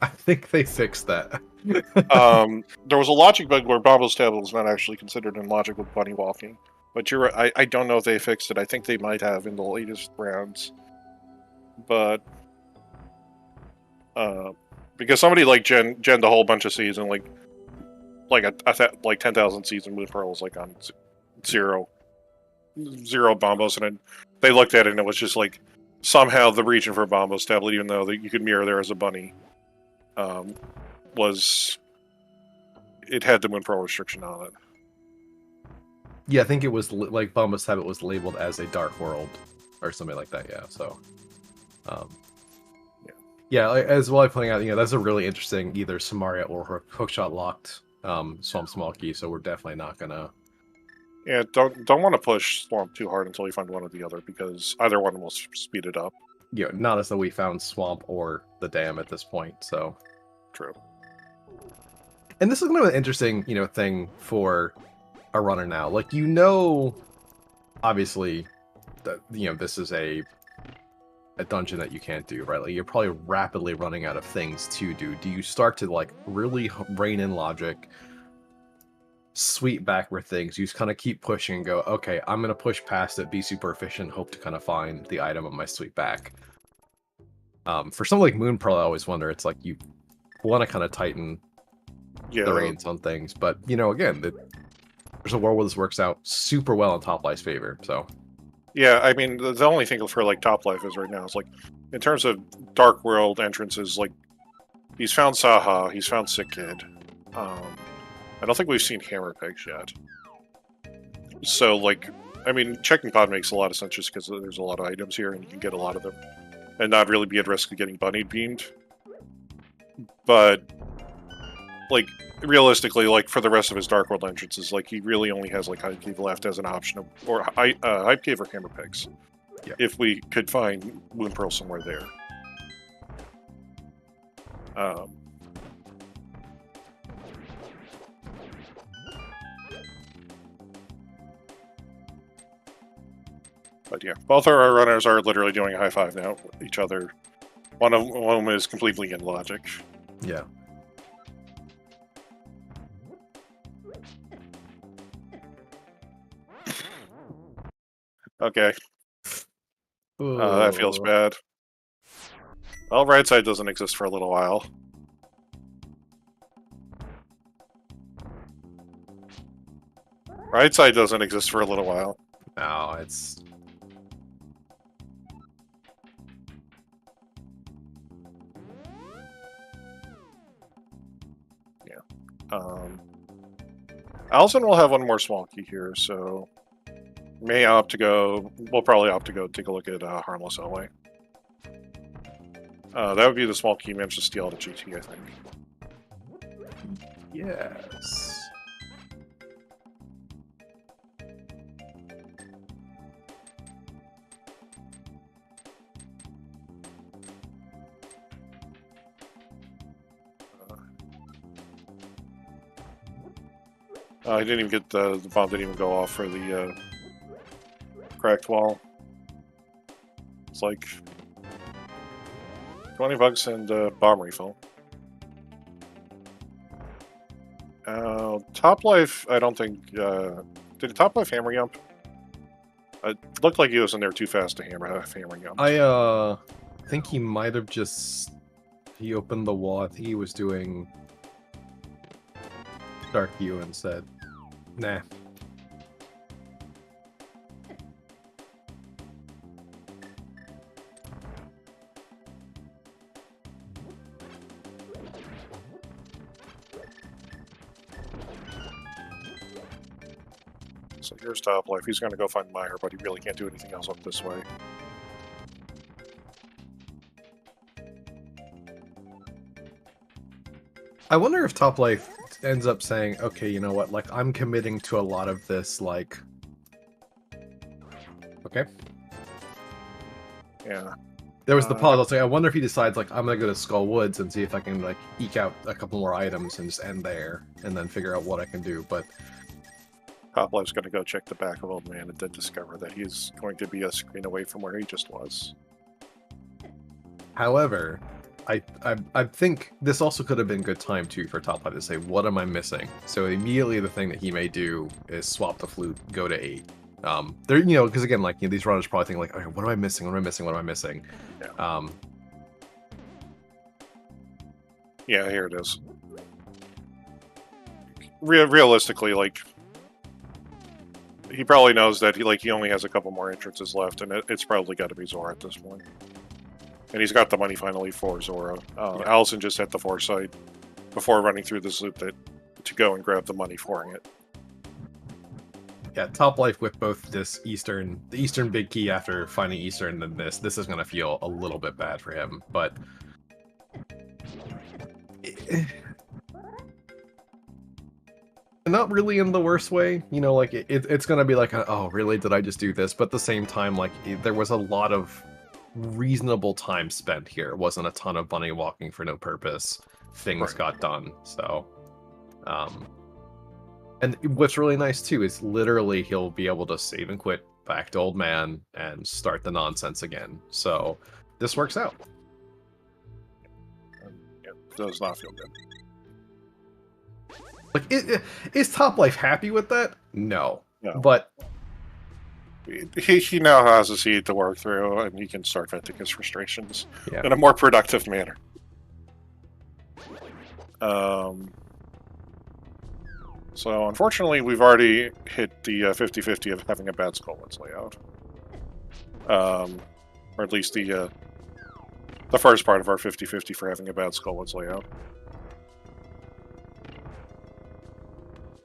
I think they fixed that. There was a logic bug where Bombo's tablet was not actually considered in logic with bunny walking. But you're right, I don't know if they fixed it. I think they might have in the latest rounds. But because somebody genned a whole bunch of season, 10,000 season with pearls on zero Bombos, and then they looked at it and it was just somehow the region for Bombo's tablet, even though you could mirror there as a bunny, it had the win pearl restriction on it. Yeah, I think it was Bombo's tablet was labeled as a Dark World or something like that. Yeah, so as well, I pointing out, that's a really interesting either Samaria or hookshot locked Swamp Small Key. So we're definitely not gonna. Yeah, don't want to push Swamp too hard until you find one or the other, because either one will speed it up. Yeah, not as though we found Swamp or the Dam at this point. So true. And this is kind of an interesting, thing for a runner now. Obviously, that this is a dungeon that you can't do, right? You're probably rapidly running out of things to do. Do you start to really rein in logic, sweep backward things? You just kind of keep pushing and go, okay, I'm gonna push past it, be super efficient, hope to kind of find the item on my sweep back. For something like Moon Pearl, I always wonder, it's you want to kind of tighten the reins on things, but again, there's a world where this works out super well in Top Life's favor. So Yeah, I mean, the only thing for like Top Life is right now is like, in terms of Dark World entrances, like he's found Saha, he's found Sick Kid. I don't think we've seen Hammer Pigs yet. So like, I mean, checking pod makes a lot of sense just because there's a lot of items here and you can get a lot of them, and not really be at risk of getting bunny beamed. But like, realistically, like for the rest of his Dark World entrances, like he really only has like Hype Cave left as an option, or Hype Cave or Hammer Pigs. Yeah. If we could find Moon Pearl somewhere there. But yeah, both our runners are literally doing a high five now with each other. One of them is completely in logic. yeah. Okay, that feels bad. Well, right side doesn't exist for a little while. Right side doesn't exist for a little while. No, it's Alaszun will have one more small key here, so may opt to go. We'll probably opt to go take a look at Harmless LA. That would be the small key managed to steal the GT, I think. yes. I didn't even get the bomb didn't even go off for the cracked wall. It's like $20 and bomb refill. Top Life, I don't think did Top Life hammer jump? It looked like he was in there too fast to hammer jump. I think he might have just he opened the wall. I think he was doing Dark U and said, nah. So here's Top Life. He's going to go find Meyer, but he really can't do anything else up this way. I wonder if Top Life ends up saying, okay, you know what, like, I'm committing to a lot of this, like... Okay. Yeah. There was the pause. I was like, I wonder if he decides, like, I'm gonna go to Skull Woods and see if I can, like, eke out a couple more items and just end there, and then figure out what I can do, but... Top Life's going to go check the back of Old Man and then discover that he's going to be a screen away from where he just was. However, I think this also could have been good time, too, for Top Life to say, what am I missing? So immediately the thing that he may do is swap the flute, go to 8. There, you know, because again, like, you know, these runners probably think, like, okay, what am I missing? What am I missing? What am I missing? Yeah. Yeah, here it is. Realistically, like, he probably knows that he only has a couple more entrances left, and it's probably got to be Zora at this point. And he's got the money finally for Zora. Alaszun just had the foresight before running through this loop to go and grab the money for it. Yeah, Top Life with both the Eastern big key after finding Eastern and this is gonna feel a little bit bad for him, but not really in the worst way, you know, like it's gonna be like, oh really, did I just do this? But at the same time, like there was a lot of reasonable time spent here. It wasn't a ton of bunny walking for no purpose. Things got done, so and what's really nice too is literally he'll be able to save and quit back to Old Man and start the nonsense again. So this works out. It does not feel good. Like, is Top Life happy with that? No. But he now has a seed to work through, and he can start venting his frustrations in a more productive manner. So unfortunately, we've already hit the 50-50 of having a bad Skullwoods layout. Or at least the first part of our 50-50 for having a bad Skullwoods layout.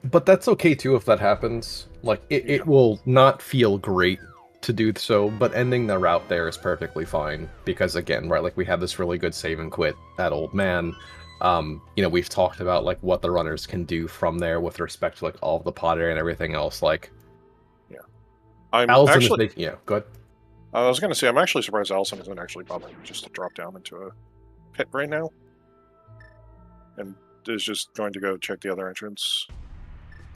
But that's okay too if that happens. Like, it will not feel great to do so, but ending the route there is perfectly fine. Because again, right, like we have this really good save and quit at Old Man. You know, we've talked about like what the runners can do from there with respect to like all of the pot area and everything else. Like, yeah, I'm Alaszun actually. is making, yeah, go ahead. I was going to say I'm actually surprised Alaszun isn't actually bothering just to drop down into a pit right now, and is just going to go check the other entrance.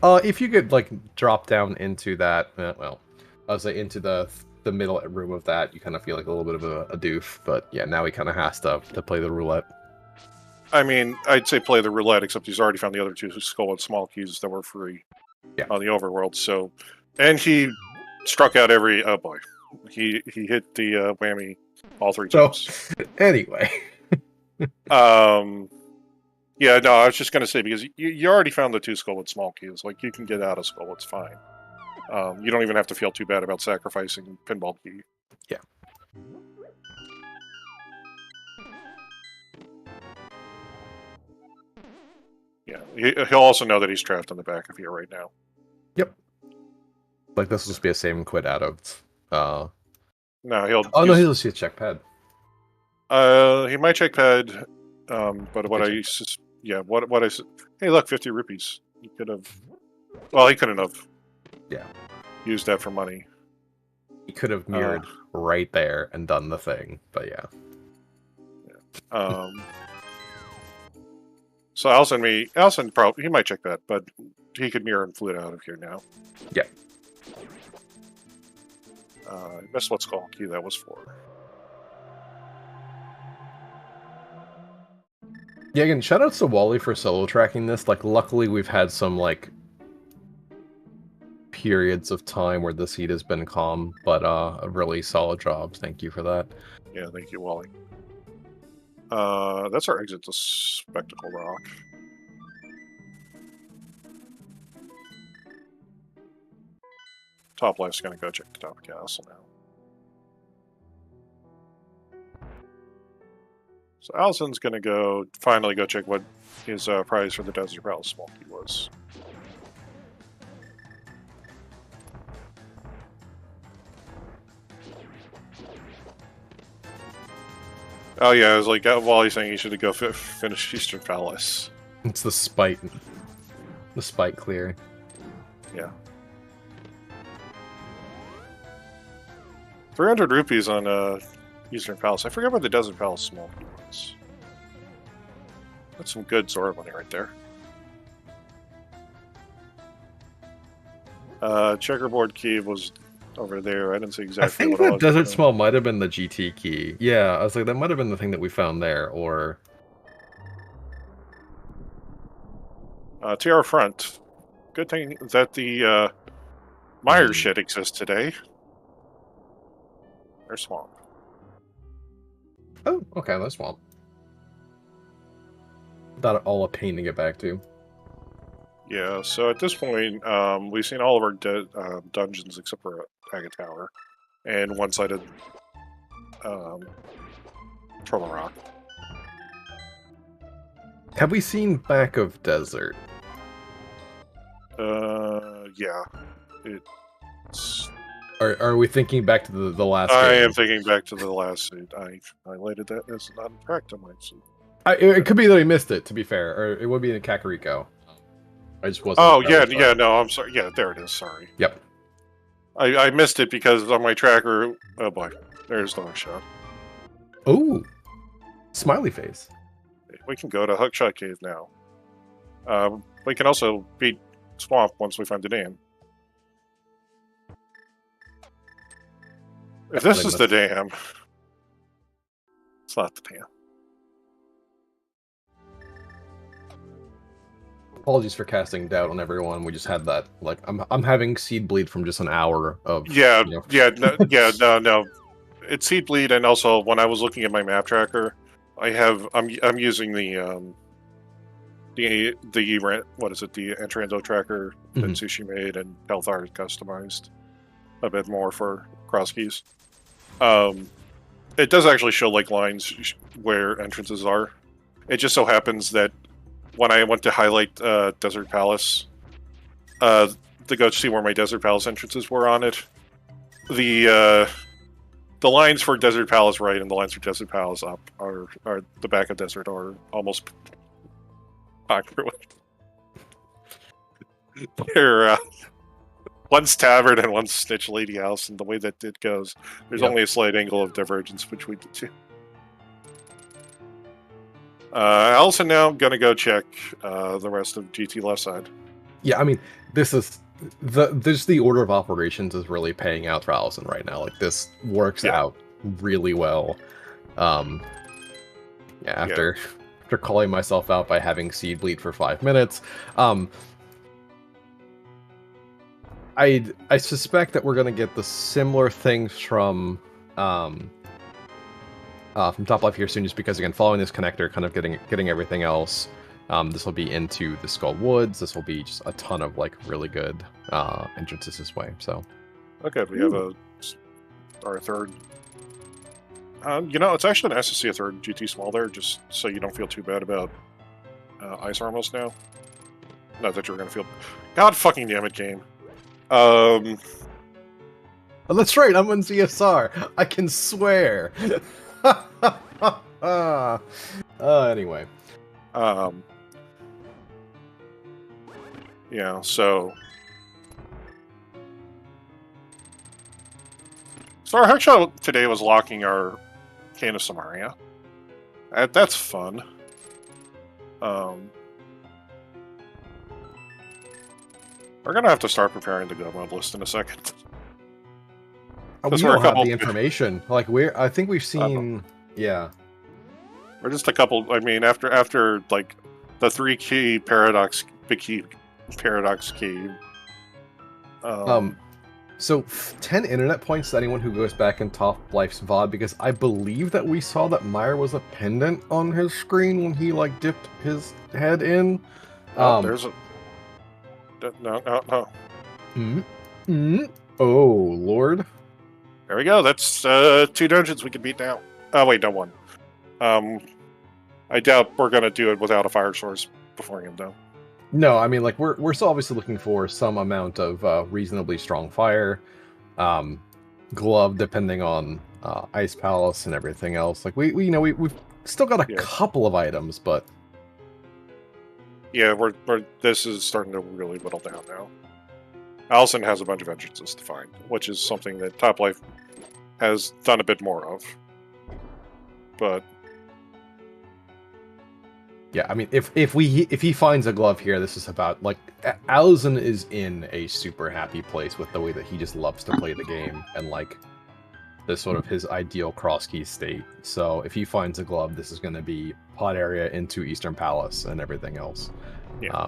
If you could like drop down into that, well, I was say into the middle room of that, you kind of feel like a little bit of a doof. But yeah, now he kind of has to play the roulette. I mean, I'd say play the roulette, except he's already found the other two Skullwood small keys that were free on the Overworld. So, and he struck out every. Oh boy, he hit the whammy all 3 times. So, anyway, yeah, no, I was just gonna say because you already found the 2 Skullwood small keys. Like you can get out of Skullwood's fine. You don't even have to feel too bad about sacrificing Pinball Key. Yeah. Yeah, he'll also know that he's trapped in the back of here right now. Yep. Like this will just be a save and quit out of. No, he'll. Oh no, he'll see a check pad. He might check pad. But what I what I said. Hey, look, 50 rupees. He could have. Well, he couldn't have. Yeah. Used that for money. He could have mirrored right there and done the thing, but yeah. So Alaszun probably he might check that, but he could mirror and flute out of here now. Yeah. I missed what skull key that was for. Yeah, again, shoutouts to Wally for solo tracking this. Like, luckily we've had some, like, periods of time where the seed has been calm, but a really solid job. Thank you for that. Yeah, thank you, Wally. That's our exit to Spectacle Rock. Top left's gonna go check the top of castle now. So Alaszun's gonna finally go check what his prize for the Desert Palace small key was. Oh yeah, it was like Wally's saying he should go finish Eastern Palace. It's the spite clear. Yeah. 300 rupees on Eastern Palace. I forgot what the Desert Palace small key was. That's some good Zora money right there. Checkerboard key was over there. I didn't see exactly I think what it that was. Desert Small might have been the GT key. Yeah, I was like, that might have been the thing that we found there, or... TR front. Good thing that the Myers shit exists today. They're swamp. Oh, okay, that's swamp. Not all a pain to get back to. Yeah, so at this point, we've seen all of our dungeons except for Agate Tower and one-sided Troll and Rock. Have we seen back of Desert? Yeah. It's... Are we thinking back to the last I game? am thinking back to the last suit. I highlighted that as not correct on my suit. It could be that I missed it, to be fair, or it would be in Kakariko. I just wasn't. Oh, yeah, no, I'm sorry. Yeah, there it is, sorry. Yep. I missed it because on my tracker... Oh boy, there's the hookshot. Ooh. Smiley face. We can go to Hookshot Cave now. We can also beat Swamp once we find the dam. If this is the dam... It's not the dam. Apologies for casting doubt on everyone. We just had that. Like, I'm having seed bleed from just an hour of. Yeah, you know. no. It's seed bleed, and also when I was looking at my map tracker, I'm using the the what is it? The Entrando tracker that Mhm. Sushi made and Pelthar customized a bit more for Crosskeys. It does actually show like lines where entrances are. It just so happens that when I went to highlight Desert Palace, to go see where my Desert Palace entrances were on it, the lines for Desert Palace right and the lines for Desert Palace up are the back of Desert are almost congruent. They're one's Tavern and one's Snitch Lady House, and the way that it goes, there's only a slight angle of divergence between the two. Alaszun now gonna go check the rest of GT left side. Yeah, I mean, this is the order of operations is really paying out for Alaszun right now. Like this works out really well. After calling myself out by having seed bleed for 5 minutes, I suspect that we're gonna get the similar things from Top Life here soon, just because again, following this connector, kind of getting everything else. This will be into the Skull Woods. This will be just a ton of like really good entrances this way. So okay, we have our third. It's actually nice to see a third GT small there, just so you don't feel too bad about Ice Armos now. Not that you're gonna feel. God fucking damn it, game. Oh, that's right. I'm on CSR. I can swear. Anyway. So our Heck Shot today was locking our Cane of Samaria. That's fun. We're gonna have to start preparing the go mob list in a second. We don't have the information. Like I think we've seen. Yeah. We're just a couple. I mean, after like the 3 key paradox, big key paradox key. So 10 internet points to anyone who goes back in Top Life's VOD, because I believe that we saw that Meyer was a pendant on his screen when he like dipped his head in. There's a no. Oh Lord. There we go. That's 2 dungeons we can beat now. Oh wait, no, 1. I doubt we're gonna do it without a fire source beforehand, though. No, I mean, like we're still obviously looking for some amount of reasonably strong fire, glove depending on Ice Palace and everything else. Like we've still got a couple of items, but yeah, this is starting to really whittle down now. Alaszun has a bunch of entrances to find, which is something that Top Life has done a bit more of. But yeah, I mean, if he finds a glove here, this is about like Alaszun is in a super happy place with the way that he just loves to play the game and like this sort of his ideal Crosskey state. So if he finds a glove, this is going to be pot area into Eastern Palace and everything else. Yeah.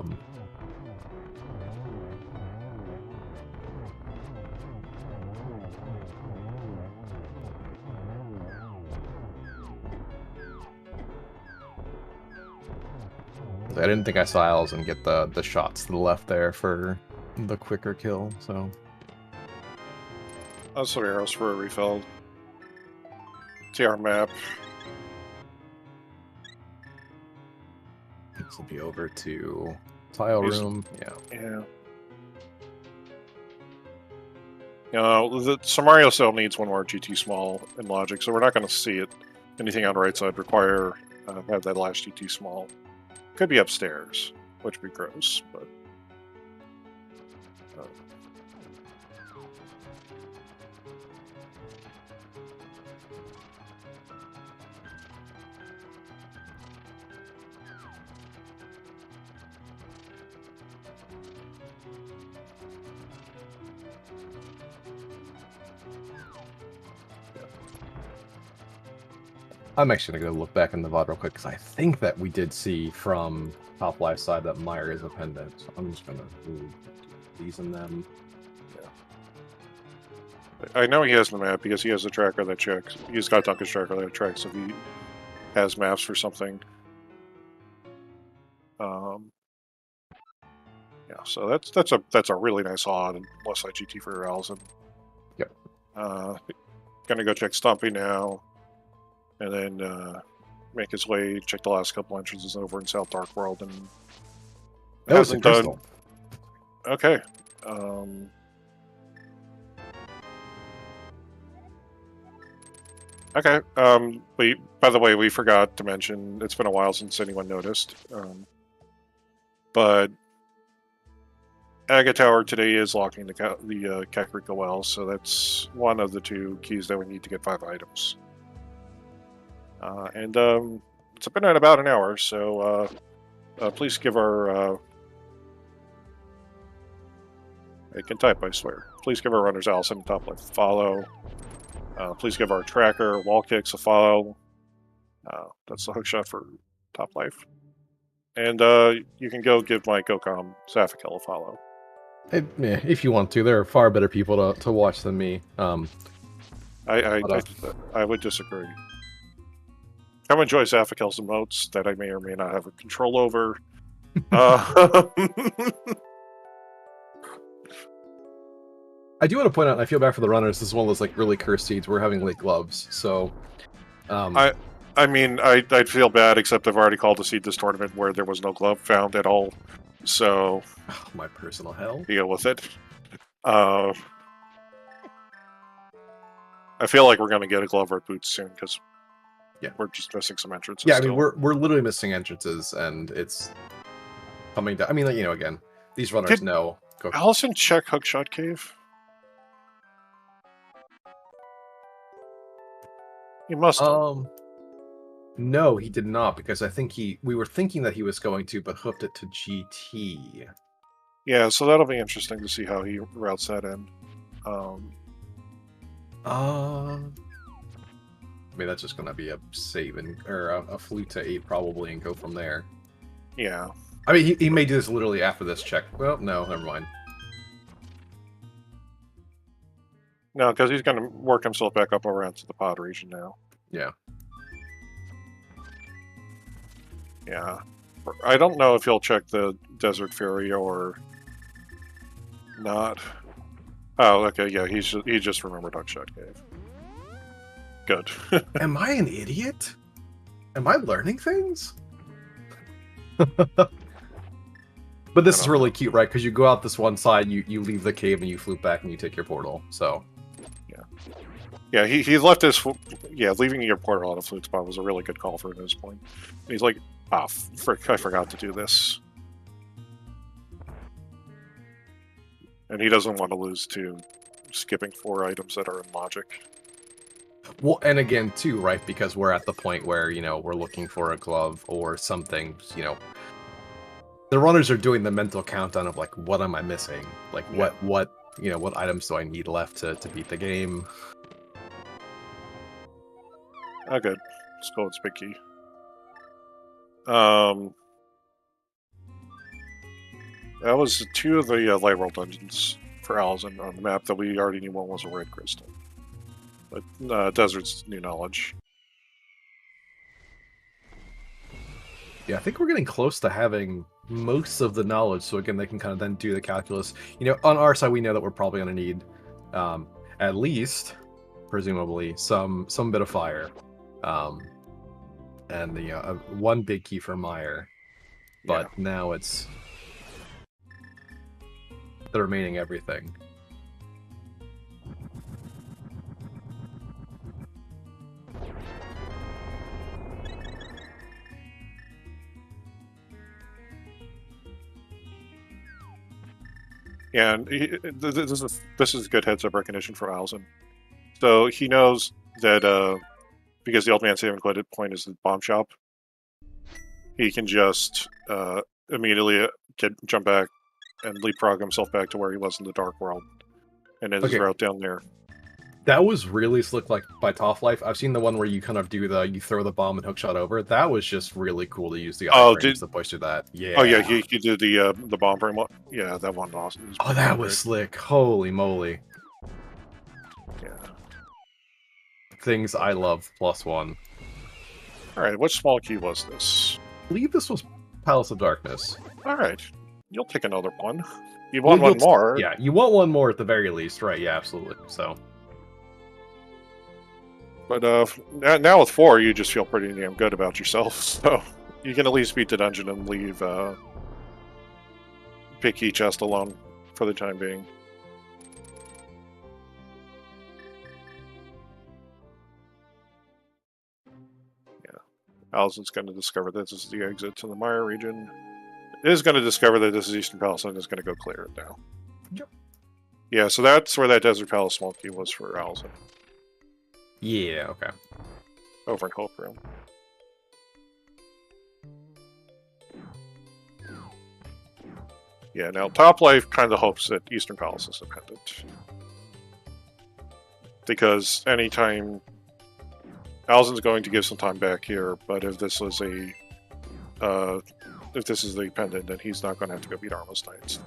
I didn't think I saw Alaszun get the shots to the left there for the quicker kill, so. Also arrows for a refill. See our map. This will be over to tile room. Yeah. The Samario cell needs 1 more GT small in logic, so we're not going to see it. Anything on the right side require have that last GT small. Could be upstairs, which would be gross, but. I'm actually going to go look back in the VOD real quick, because I think that we did see from Top Life side that Meyer is a pendant. So I'm just going to move these and them. Yeah. I know he has the map because he has a tracker that checks. He's got Duncan's tracker that tracks if he has maps for something. Yeah, so that's a really nice odd and less side GT for Alaszun. Yep. Gonna go check Stumpy now, and then make his way, check the last couple entrances over in South Dark World, and That was a hasn't done. crystal. Okay. Okay. By the way, we forgot to mention it's been a while since anyone noticed. But Aga Tower today is locking the Kakariko Well, so that's one of the 2 keys that we need to get 5 items. And it's been at about an hour, so please give our I can type, I swear. Please give our runners Alaszun and topplife a follow. Please give our tracker Wall Kicks a follow. That's the hookshot for topplife. And you can go give my Gocom Safakel a follow. If you want to, there are far better people to watch than me. I would disagree. Come enjoy Safakel's emotes that I may or may not have a control over. I do want to point out, I feel bad for the runners. This is one of those like really cursed seeds. We're having late gloves, so. I mean, I'd feel bad, except I've already called a seed this tournament where there was no glove found at all. So. Oh, my personal hell. Deal with it. I feel like we're going to get a glove or boots soon because we're just missing some entrances. Yeah, I mean, we're literally missing entrances, and it's coming down. I mean, like, again, these runners know. Alaszun check Hookshot Cave? He must have. No, he did not, because I think we were thinking that he was going to, but hooked it to GT. Yeah, so that'll be interesting to see how he routes that in. I mean, that's just gonna be a save or a flute to 8 probably, and go from there. Yeah. I mean, he may do this literally after this check. Well, no, never mind. No, because he's going to work himself back up around to the pod region now. Yeah. Yeah. I don't know if he'll check the Desert Fury or not. Oh, okay, yeah, he just remembered Hookshot Cave. Good. Am I an idiot? Am I learning things? But this is really cute, right? Because you go out this one side, you leave the cave, and you flute back, and you take your portal, so... Yeah, he left his... Yeah, leaving your portal on a flute spot was a really good call for him at this point. And he's like, frick, I forgot to do this. And he doesn't want to lose to skipping 4 items that are in logic. Well, and again, too, right? Because we're at the point where, we're looking for a glove or something, The runners are doing the mental countdown of, like, what am I missing? Like, what items do I need left to beat the game? Oh, good. Let's go with Big Key. That was 2 of the Light World dungeons for Alaszun on the map that we already knew one was a red crystal. But Desert's new knowledge. Yeah, I think we're getting close to having most of the knowledge, so again, they can kind of then do the calculus. On our side, we know that we're probably going to need at least, presumably, some bit of fire. And the one big key for Meyer. But now it's the remaining everything. Yeah, and this is good heads-up recognition for Alaszun. So he knows that because the old man saving point is the bomb shop, he can just immediately jump back and leapfrog himself back to where he was in the Dark World, and then his route down there. That was really slick, like by topplife. I've seen the one where you kind of do you throw the bomb and hookshot over. That was just really cool to use the iframes to push through that. Yeah. Oh yeah, he did the bomb frame. Yeah, that one was awesome. Oh, that was slick. Holy moly. Yeah. Things I love +1. All right, what small key was this? I believe this was Palace of Darkness. All right, you'll take another one. You want one You'll- more? Yeah, you want one more at the very least, right? Yeah, absolutely. So, But now with 4, you just feel pretty damn good about yourself. So you can at least beat the dungeon and leave Picky Chest alone for the time being. Yeah, Alaszun's going to discover that this is the exit to the Mire region. It is going to discover that this is Eastern Palace and is going to go clear it now. Yep. Yeah, so that's where that Desert Palace small key was for Alaszun. yeah, okay. Over in Hope Room. Yeah, now Toplife kind of hopes that Eastern Palace is dependent. Because anytime Alaszun's going to give some time back here, but if this is a pendant, then he's not going to have to go beat Armless Knights.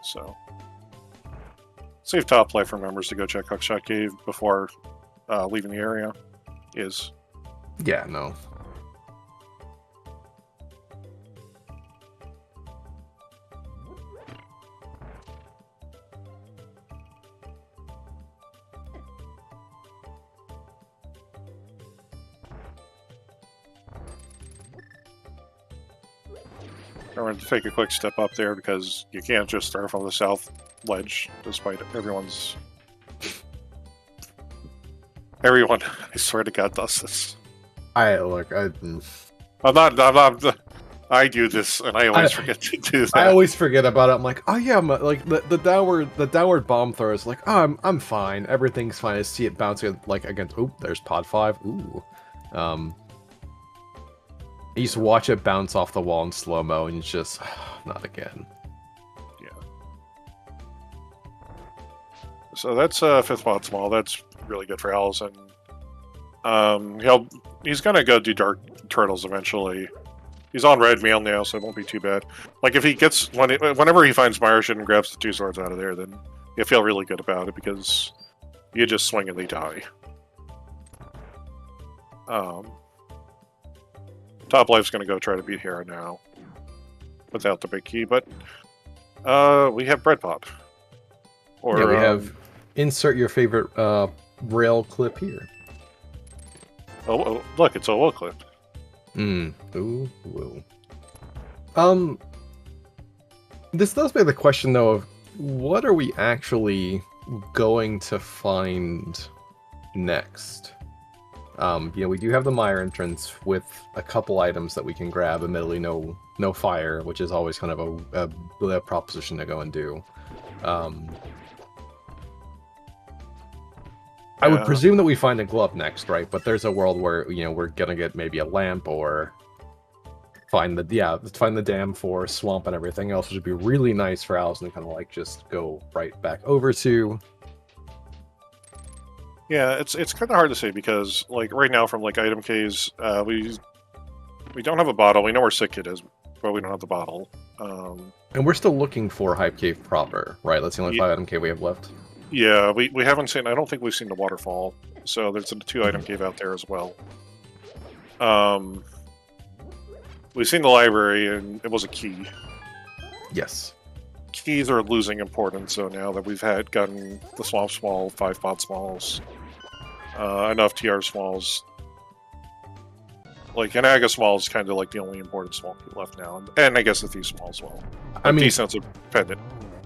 So, see if Toplife remembers to go check Hookshot Cave before leaving the area. Yeah, no. I'm going to take a quick step up there because you can't just start from the south ledge, despite everyone's... Everyone, I swear to God, does this. I do this, and I always forget to do that. I always forget about it. I'm like, oh yeah, like the downward bomb throw is like, oh, I'm fine, everything's fine. I see it bouncing like against. Oop, there's pod 5. Ooh, you just watch it bounce off the wall in slow mo, and it's just not again. Yeah. So that's 5th mod small. That's really good for Alaszun. He's gonna go do Dark Turtles eventually. He's on red mail now, so it won't be too bad. Like if he gets whenever he finds Mire and grabs the 2 swords out of there, then you feel really good about it because you just swing and they die. Toplife's gonna go try to beat Hera now without the big key, but we have Bread Pop. Or yeah, we have insert your favorite rail clip here. Oh, look, it's a low clip. Ooh. This does beg the question though of what are we actually going to find next? We do have the Mire entrance with a couple items that we can grab. Admittedly, no fire, which is always kind of a proposition to go and do. I would presume that we find a glove next, right? But there's a world where we're gonna get maybe a lamp or find the dam for swamp and everything else, which would be really nice for Alaszun to kind of like just go right back over to. Yeah, it's kind of hard to say because like right now from like item keys, we don't have a bottle. We know where Sick Kid is, but we don't have the bottle. And we're still looking for Hype Cave proper, right? That's the only 5 item cave we have left. Yeah, we haven't seen. I don't think we've seen the waterfall. So there's a 2 item cave out there as well. We've seen the library, and it was a key. Yes. Keys are losing importance, so now that we've gotten the Swamp Small, 5 pot smalls, enough TR smalls. Like, Anaga small is kind of like the only important small key left now, and I guess the Thief small as well. I mean, defensive pendant.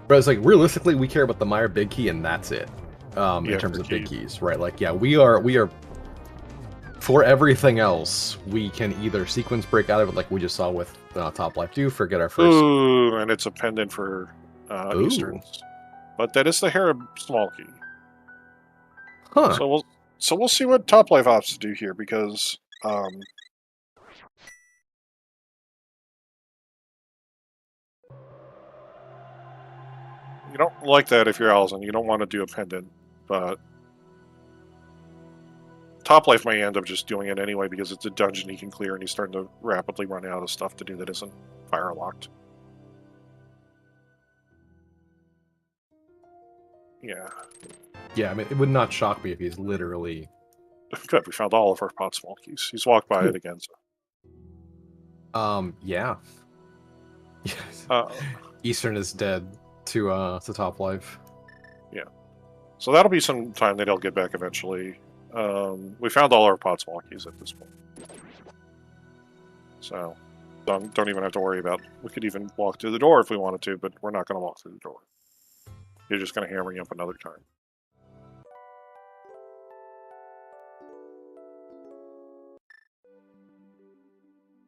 But it's like realistically, we care about the Mire big key, and that's it. In terms of big keys, right? Like, yeah, we are. For everything else, we can either sequence break out of it, like we just saw with Toplife do, forget our first. Ooh, and it's a pendant for Easterns. But that is the Hera small key. Huh. So we'll see what Toplife opts to do here because you don't like that if you're Alaszun. You don't want to do a pendant but Toplife may end up just doing it anyway because it's a dungeon he can clear and he's starting to rapidly run out of stuff to do that isn't fire locked. Yeah. Yeah, I mean, it would not shock me if he's literally... Good, we found all of our pot small keys. He's walked by it again. So. Yeah. Yes. Uh, Eastern is dead to Toplife. Yeah. So that'll be some time that he'll get back eventually. We found all our pot small keys at this point. So don't even have to worry about... We could even walk through the door if we wanted to, but we're not going to walk through the door. You're just going to hammer you up another time.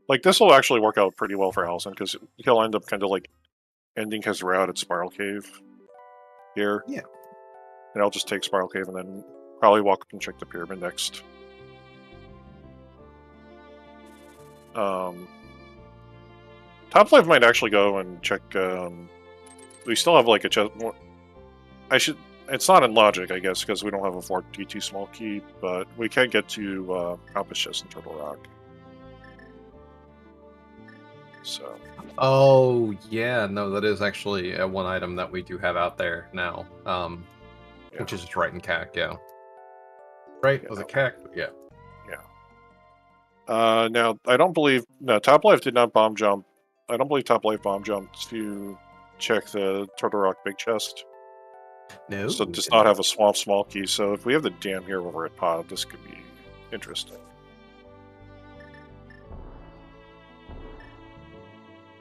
Like, this will actually work out pretty well for Alaszun, because he'll end up kind of, like, ending his route at Spiral Cave here. Yeah. And I'll just take Spiral Cave and then probably walk up and check the pyramid next. Toplife might actually go and check... we still have, like, a chest... It's not in logic, I guess, because we don't have a 4T2 small key, but we can get to Compass Chest and Turtle Rock. So. Oh, yeah, no, that is actually one item that we do have out there now, which is just right in CAC, yeah. Right? Yeah, was it CAC? Yeah. Yeah. Now, I don't believe... No, Toplife did not bomb jump. I don't believe Toplife bomb jumped to check the Turtle Rock Big Chest. No. So it does not have a Swamp Small Key, so if we have the dam here over at Pod, this could be interesting.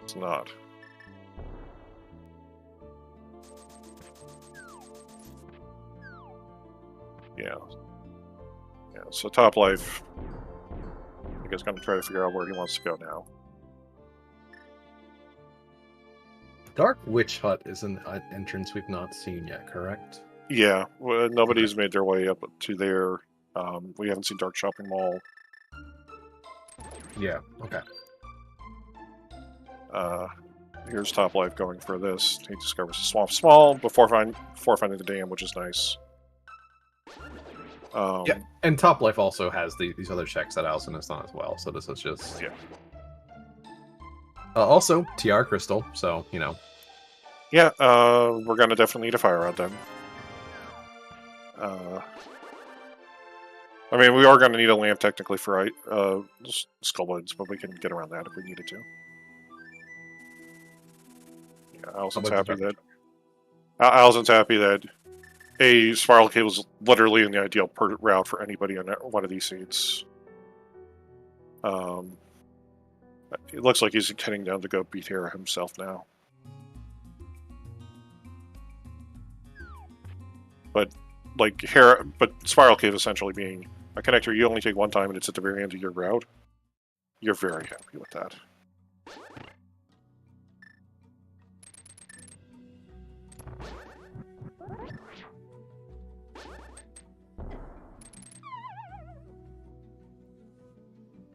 It's not. Yeah. Yeah, so Toplife, I think, is going to try to figure out where he wants to go now. Dark Witch Hut is an entrance we've not seen yet, correct? Yeah, well, nobody's made their way up to there. We haven't seen Dark Shopping Mall. Yeah, okay. Here's Toplife going for this. He discovers the Swamp Small before finding the dam, which is nice. Yeah, and Toplife also has these other checks that Alaszun has done as well, so this is just... Yeah. Also, TR Crystal, so, you know. Yeah, we're going to definitely need a fire rod then. I mean, we are going to need a lamp technically for Skullblades, but we can get around that if we needed to. Yeah, Alaszun's happy that a Spiral Cave was literally in the ideal route for anybody on one of these seeds. It looks like he's heading down to go beat Hera himself now. But Spiral Cave essentially being a connector you only take one time and it's at the very end of your route. You're very happy with that.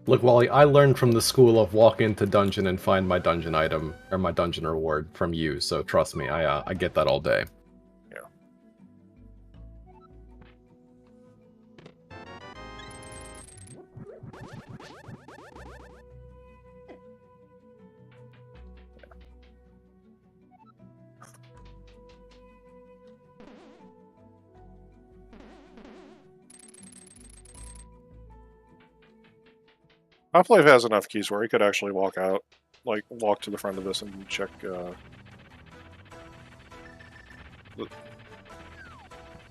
Look, Wally, I learned from the school of walk into dungeon and find my dungeon item, or my dungeon reward from you, so trust me, I get that all day. Yeah. Toplife has enough keys where he could actually walk out, like walk to the front of this and check the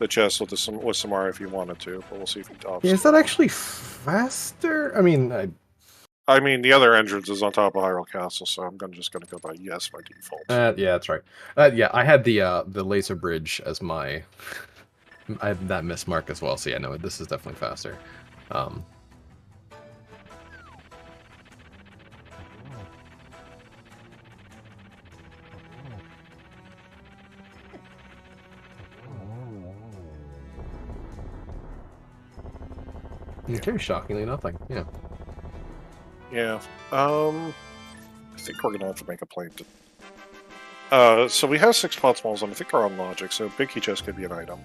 chest with Samara if he wanted to, but we'll see if he tops. Yeah, is that actually faster? I mean, the other entrance is on top of Hyrule Castle, so I'm just gonna go by yes by default. Yeah, that's right. Yeah, I had the laser bridge as my... I had that miss mark as well, so yeah, no, this is definitely faster. Okay, shockingly nothing, yeah. Yeah, I think we're gonna have to make a plan to... so we have 6 pot smalls, and I think we're on logic, so big key chest could be an item.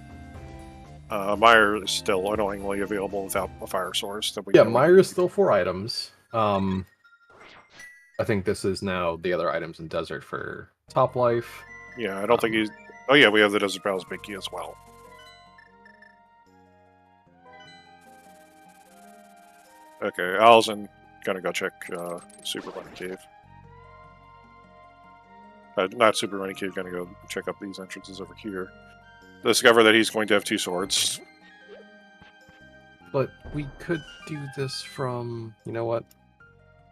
Meyer is still annoyingly available without a fire source. That we Yeah, know Meyer is still 4 items. I think this is now the other items in Desert for Top Life. Yeah, I don't think he's... Oh yeah, we have the Desert Palace Big Key as well. Okay, Alaszun gonna go check Super Bunny Cave. Not Super Bunny Cave, gonna go check up these entrances over here. Discover that he's going to have 2 swords. But we could do this from... You know what?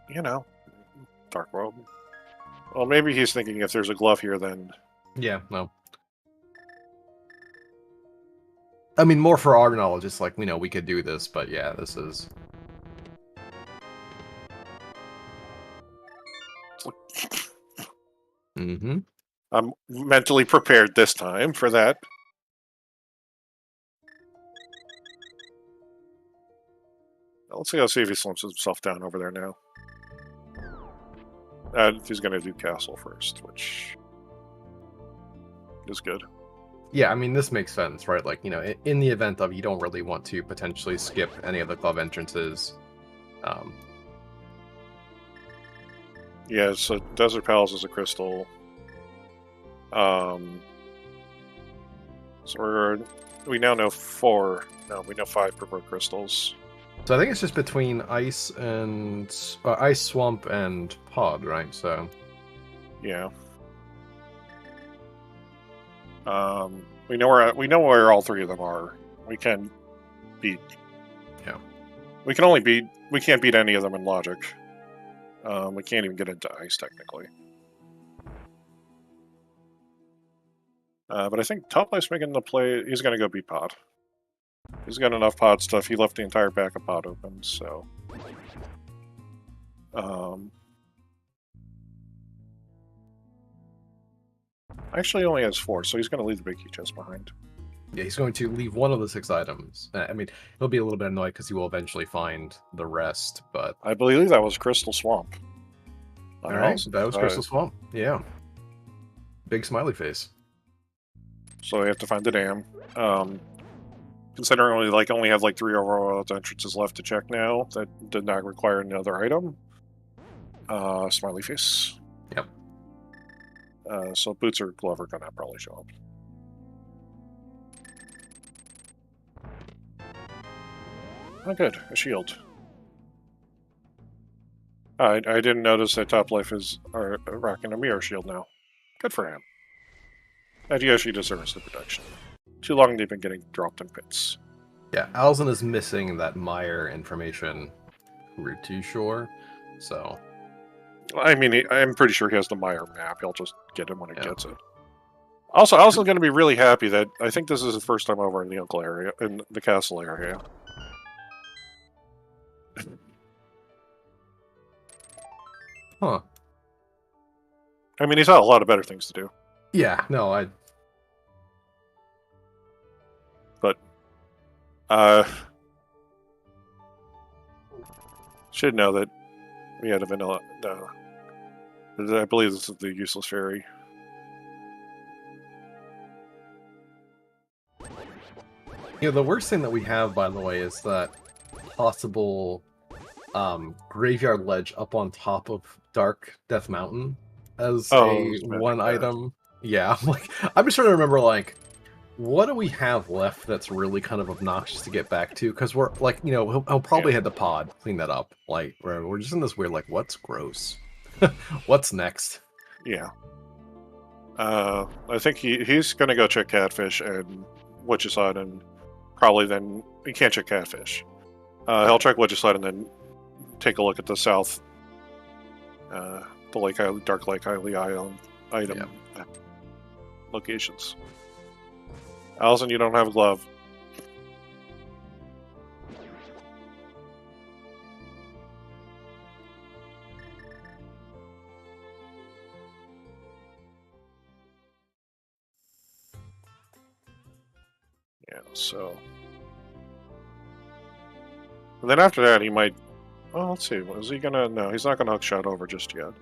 You know, Dark World. Well, maybe he's thinking if there's a glove here, then... Yeah, no. I mean, more for our knowledge, it's like, we could do this, but yeah, this is... Mm-hmm. I'm mentally prepared this time for that. Let's see if he slumps himself down over there now. He's going to do castle first, which is good. Yeah, I mean, this makes sense, right? Like, in the event of you don't really want to potentially skip any of the club entrances. Yeah, so Desert Palace is a crystal. So we now know 4. No, we know 5 preferred crystals. So I think it's just between Ice and... Ice Swamp and Pod, right? So... Yeah. We know where all 3 of them are. We can beat... Yeah. We can't beat any of them in logic. We can't even get into Ice, technically. But I think Toplife's making the play... He's going to go beat Pod. He's got enough Pod stuff. He left the entire back of Pod open, so... Actually, he only has 4, so he's going to leave the big key chest behind. Yeah, he's going to leave one of the 6 items. I mean, he'll be a little bit annoyed because he will eventually find the rest, but... I believe that was Crystal Swamp. Alright, that was Crystal Swamp. Yeah. Big smiley face. So we have to find the dam. Considering we only have 3 overworld entrances left to check now, that did not require another item. Smiley face. Yep. So Boots or Glove are gonna probably show up. Oh good, a shield. I didn't notice that Toplife is rocking a mirror shield now. Good for him. And Yoshi deserves the protection. Too long they've been getting dropped in pits. Yeah, Alaszun is missing that Meyer information. We're too sure, so... I mean, I'm pretty sure he has the Meyer map. He'll just get it when he gets it. Also, Alaszun's going to be really happy that I think this is his first time over in the Uncle area, in the castle area. Huh. I mean, he's had a lot of better things to do. Yeah, no, But, should know that we had a vanilla... I believe this is the useless fairy. The worst thing that we have, by the way, is that possible graveyard ledge up on top of Dark Death Mountain as one item. Yeah, I'm just trying to remember, what do we have left that's really kind of obnoxious to get back to? Because we're, he'll probably hit the pod, clean that up. We're just in this weird, what's gross? What's next? Yeah. I think he's going to go check Catfish and Witch's Hut, and probably then... He can't check Catfish. He'll check Witch's Hut and then take a look at the south... the Dark Lake Highly Island item locations. Alaszun, you don't have a glove. Yeah, so... And then after that, he might... Well, let's see. Is he gonna... No, he's not gonna hookshot over just yet.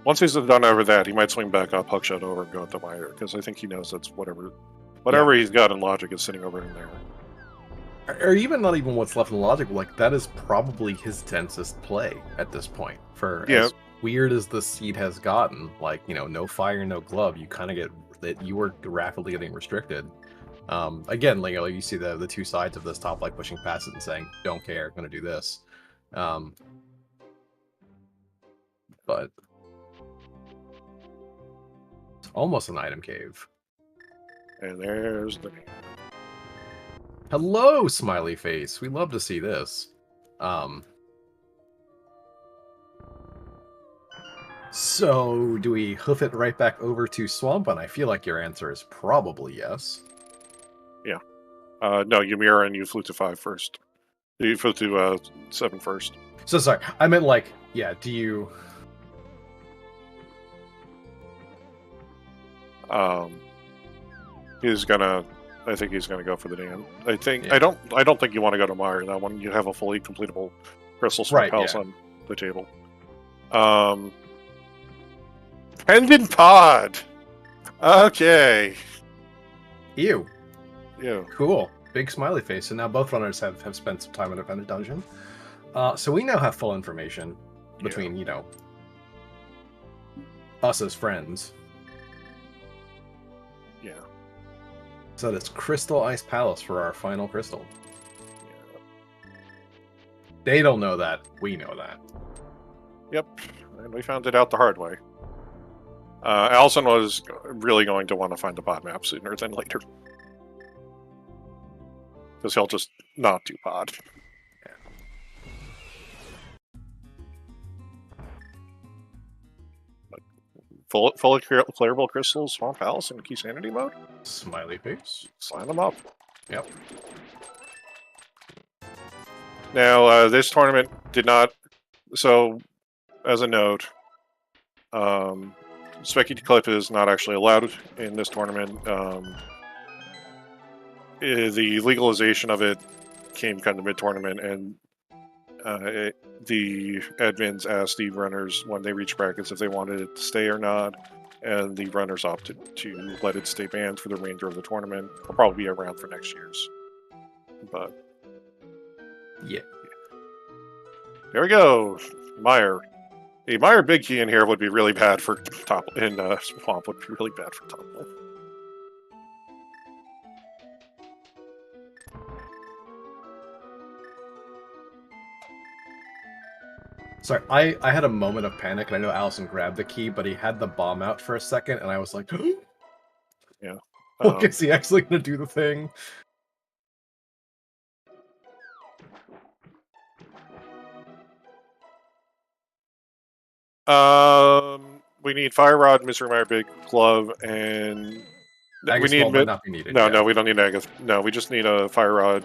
Once he's done over that, he might swing back up, hookshot over, and go at the Meyer, because I think he knows that's whatever he's got in logic is sitting over in there. Or even not even what's left in logic, like that is probably his densest play at this point. For as weird as the seed has gotten, like, you know, no fire, no glove, you kind of get that you were rapidly getting restricted. Again, like, you see the two sides of this top, like pushing past it and saying, "Don't care, gonna do this." But it's almost an item cave. And there's the... Hello, smiley face. We love to see this. So, do we hoof it right back over to Swamp? And I feel like your answer is probably yes. Yeah. No, you mirror and you flew to 5 first. You flew to 7 first. So, sorry. I meant, like, yeah, do you... He's gonna... I think he's gonna go for the dam. I think... Yeah. I don't think you want to go to Mire. That one, you have a fully completable Crystal Swamp House on the table. Pendant Pod! Okay. Ew. Ew. Cool. Big smiley face. So now both runners have spent some time in a Pendant Dungeon. So we now have full information between, you know, us as friends. Yeah. So that's Crystal Ice Palace for our final crystal. Yeah. They don't know that. We know that. Yep. And we found it out the hard way. Alaszun was really going to want to find the pod map sooner than later. Because he'll just not do pod. Full of clearable crystals, Swamp House, and Key Sanity mode? Smiley face. Sign them up. Yep. Now, this tournament did not... So, as a note, Specky Clip is not actually allowed in this tournament. The legalization of it came kind of mid-tournament, and the admins asked the runners when they reached brackets if they wanted it to stay or not, and the runners opted to let it stay banned for the remainder of the tournament. It'll probably be around for next year's. But yeah. There we go. Mire. A Mire Big Key in here would be really bad for top, and Swamp would be really bad for top. Sorry, I had a moment of panic, and I know Alaszun grabbed the key, but he had the bomb out for a second, and I was like, yeah. Look, is he actually going to do the thing? We need Fire Rod, Mystery Mire Big Glove, and we need might not be needed. No, we don't need Agath. No, we just need a Fire Rod,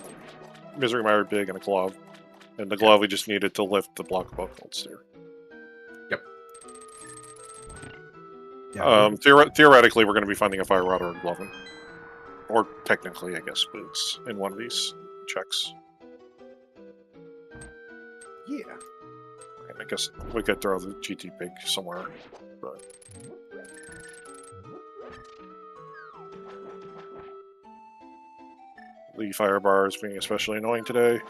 Misery Mire Big, and a glove. And the glove we just needed to lift the block above Gold Stair. Yep. Theoretically, we're going to be finding a Fire Rod or a glove, or technically, I guess, boots in one of these checks. Yeah. And I guess we could throw the GT Big somewhere, but... The fire bar is being especially annoying today.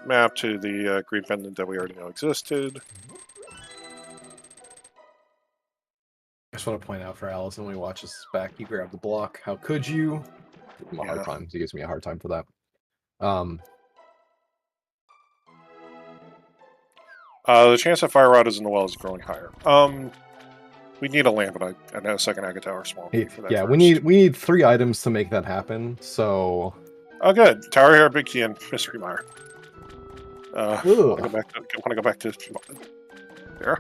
Map to the green pendant that we already know existed. I just want to point out for Alaszun when he watches this back, he grabbed the block. How could you? Give him a hard time. He gives me a hard time for that. The chance that Fire Rod is in the well is growing higher. We need a lamp and a second Agate Tower Swamp. Yeah, we need 3 items to make that happen. So. Oh, good. Tower here, Big Key, and Mystery Mire. Want to go back to there?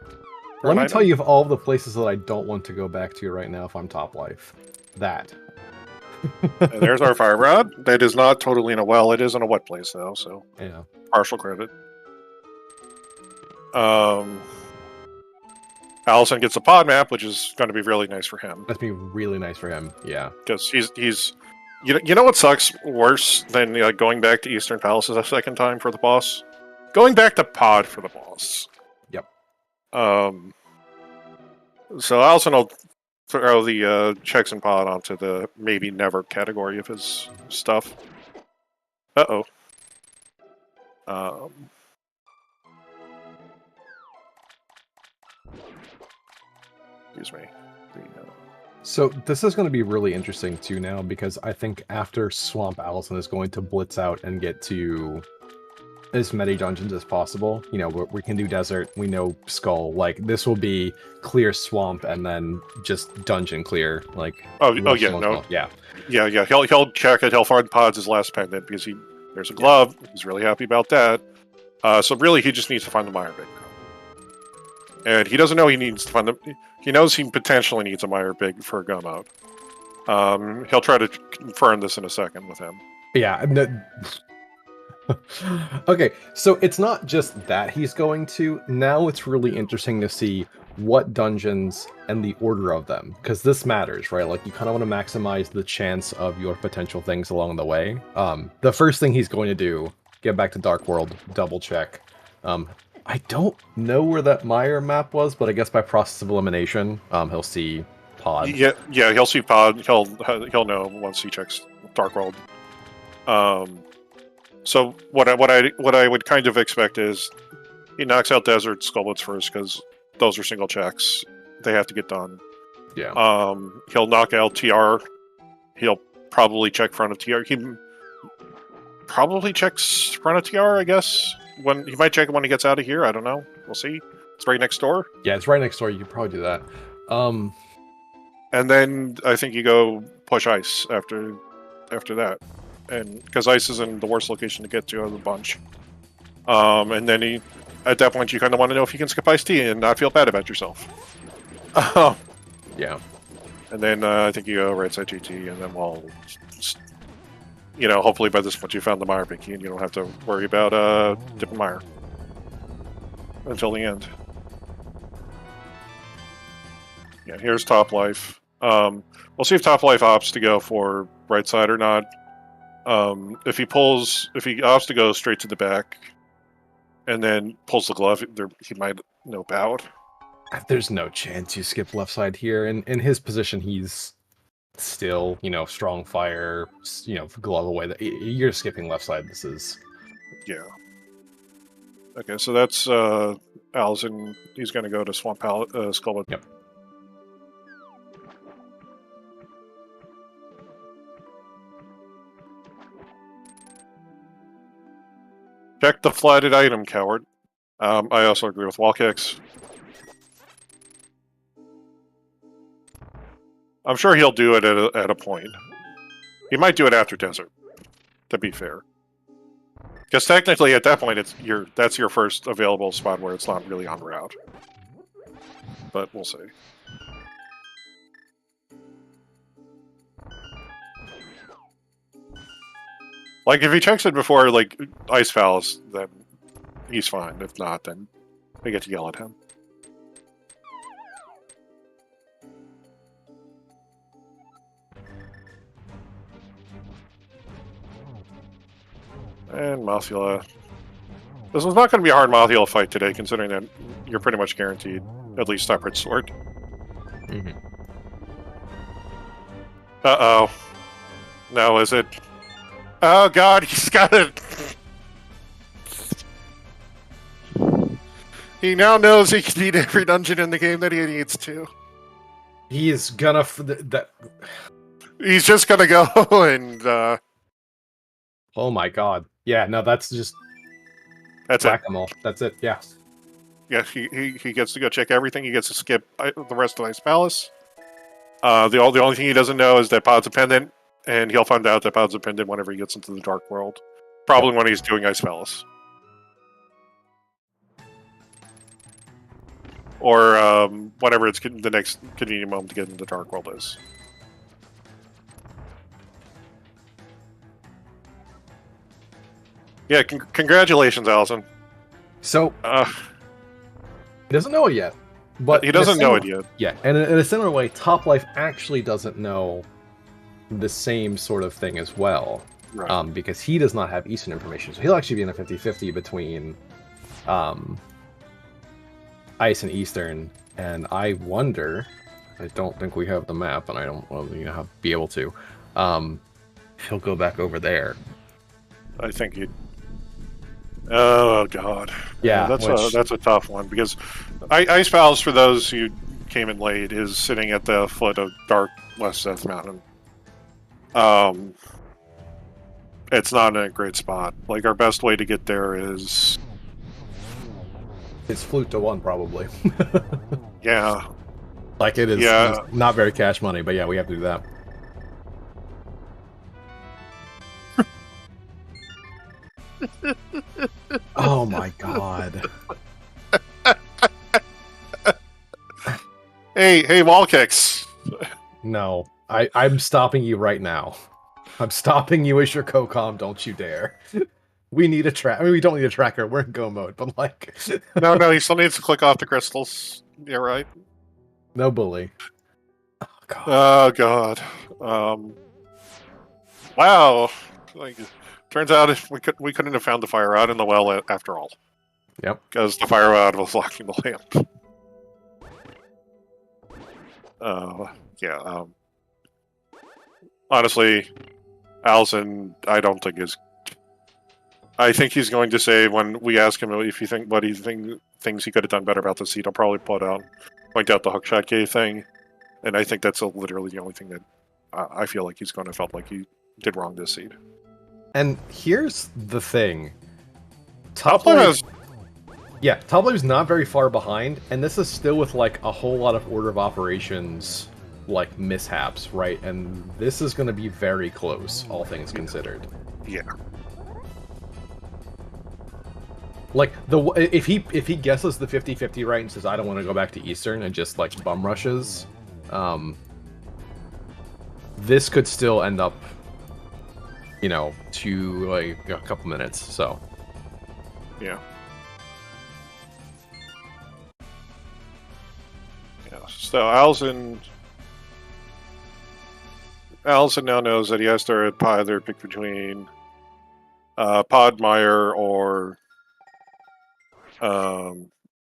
Let me tell you of all the places that I don't want to go back to right now if I'm top life. That. And there's our Fire Rod. That is not totally in a well. It is in a wet place, though, so yeah. Partial credit. Alaszun gets a pod map, which is going to be really nice for him. That's be really nice for him, yeah. Because he's you know what sucks worse than going back to Eastern Palaces a second time for the boss? Going back to pod for the boss. Yep. So Alaszun will throw the checks and pod onto the maybe never category of his stuff. Uh-oh. Excuse me. So this is going to be really interesting too now, because I think after Swamp, Alaszun is going to blitz out and get to as many dungeons as possible. You know, we can do desert, we know skull. Like, this will be clear swamp and then just dungeon clear. Like, yeah. He'll check it. He'll find Pod's his last pendant because there's a glove. Yeah. He's really happy about that. So really, he just needs to find the Mire Big now. And he doesn't know he needs to find them. He knows he potentially needs a Mire Big for a go mode. He'll try to confirm this in a second with him. Yeah. Okay, so it's not just that he's going to. Now it's really interesting to see what dungeons and the order of them, because this matters, right? Like, you kind of want to maximize the chance of your potential things along the way. The first thing he's going to do, get back to Dark World, double check. I don't know where that Mire map was, but I guess by process of elimination, he'll see Pod. Yeah, he'll see Pod. He'll know once he checks Dark World. So what I would kind of expect is he knocks out Desert Skullblitz first, because those are single checks. They have to get done. Yeah. He'll knock out TR. He'll probably check front of TR. He probably checks front of TR, I guess. He might check it when he gets out of here. I don't know. We'll see. It's right next door. Yeah, it's right next door. You could probably do that. And then I think you go push ice after that. And because ice is in the worst location to get to of the bunch. And then at that point, you kind of want to know if you can skip iced tea and not feel bad about yourself. Yeah. And then I think you go right side GT, and then hopefully by this point you found the Mire Big Key, and you don't have to worry about dipping Mire until the end. Yeah, here's Top Life. We'll see if Top Life opts to go for right side or not. If he opts to go straight to the back and then pulls the glove, he might nope out. There's no chance you skip left side here. In his position, he's still, strong fire, glove away. You're skipping left side. This is... Yeah. Okay, so that's Alaszun. He's going to go to Swamp Skullblitz. Yep. Check the flatted item, coward. I also agree with wall kicks. I'm sure he'll do it at a point. He might do it after desert, to be fair. Because technically, at that point, that's your first available spot where it's not really on route. But we'll see. Like, if he checks it before, like, Ice Palace, then he's fine. If not, then they get to yell at him. And Mothula. This was not going to be a hard Mothula fight today, considering that you're pretty much guaranteed at least separate sword. Mm-hmm. Uh-oh. No, is it... Oh god, he's got it! He now knows he can beat every dungeon in the game that he needs to. He is gonna... He's just gonna go and... Oh my god. Yeah, no, that's just... That's whack-a-mole. That's it, yeah. Yeah, he gets to go check everything. He gets to skip the rest of Ice Palace. The only thing he doesn't know is that Pod's a pendant. And he'll find out that Pod's a pendant whenever he gets into the Dark World. Probably when he's doing Ice Palace. Or whenever it's the next convenient moment to get into the Dark World is. Yeah, congratulations, Alaszun. So, he doesn't know it yet. But he doesn't know it yet. Yeah, and in a similar way, Top Life actually doesn't know the same sort of thing as well, right. Because he does not have Eastern information, so he'll actually be in a 50-50 between Ice and Eastern, and I wonder. I don't think we have the map, and I don't be able to. If he'll go back over there. I think he. Oh God. Yeah, that's a tough one because Ice Palace, for those who came in late, is sitting at the foot of Dark West Death Mountain. It's not in a great spot. Like, our best way to get there is... It's flute to 1, probably. Yeah. Like, it is not very cash money, but yeah, we have to do that. Oh my god. Hey, wall kicks! No. I'm stopping you right now. I'm stopping you as your co-com, don't you dare. We need a track. I mean, we don't need a tracker. We're in go mode, but like... No, he still needs to click off the crystals. You're right. No bully. Oh, God. Wow. Like, turns out we couldn't have found the fire rod in the well after all. Yep. Because the fire rod was blocking the lamp. Yeah. Honestly, Alaszun, I don't think is... I think he's going to say, when we ask him if things he could have done better about the seat, he'll probably point out the hookshot gate thing. And I think that's literally the only thing that I feel like he's going to felt like he did wrong this seed. And here's the thing. Toplife is not very far behind, and this is still with like a whole lot of order of operations like mishaps, right? And this is going to be very close, all things considered. Yeah. Like if he guesses the 50-50 right and says I don't want to go back to Eastern and just like bum rushes, this could still end up, to like a couple minutes. So yeah. So Alaszun now knows that he has to either pick between Podmire or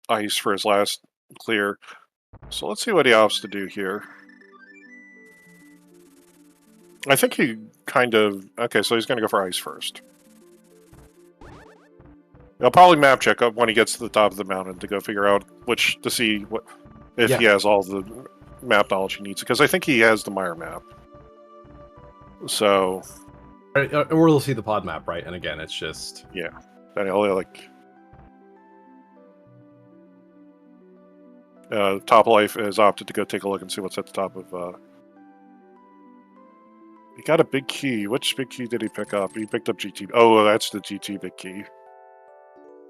Ice for his last clear. So let's see what he opts to do here. I think he kind of... Okay, so he's going to go for Ice first. He'll probably map check up when he gets to the top of the mountain to go figure out if he has all the map knowledge he needs. Because I think he has the Mire map. So... Or we'll see the pod map, right? And again, it's just... Yeah. Then he'll, like... Topplife has opted to go take a look and see what's at the top of... He got a big key. Which big key did he pick up? He picked up GT. Oh, that's the GT big key.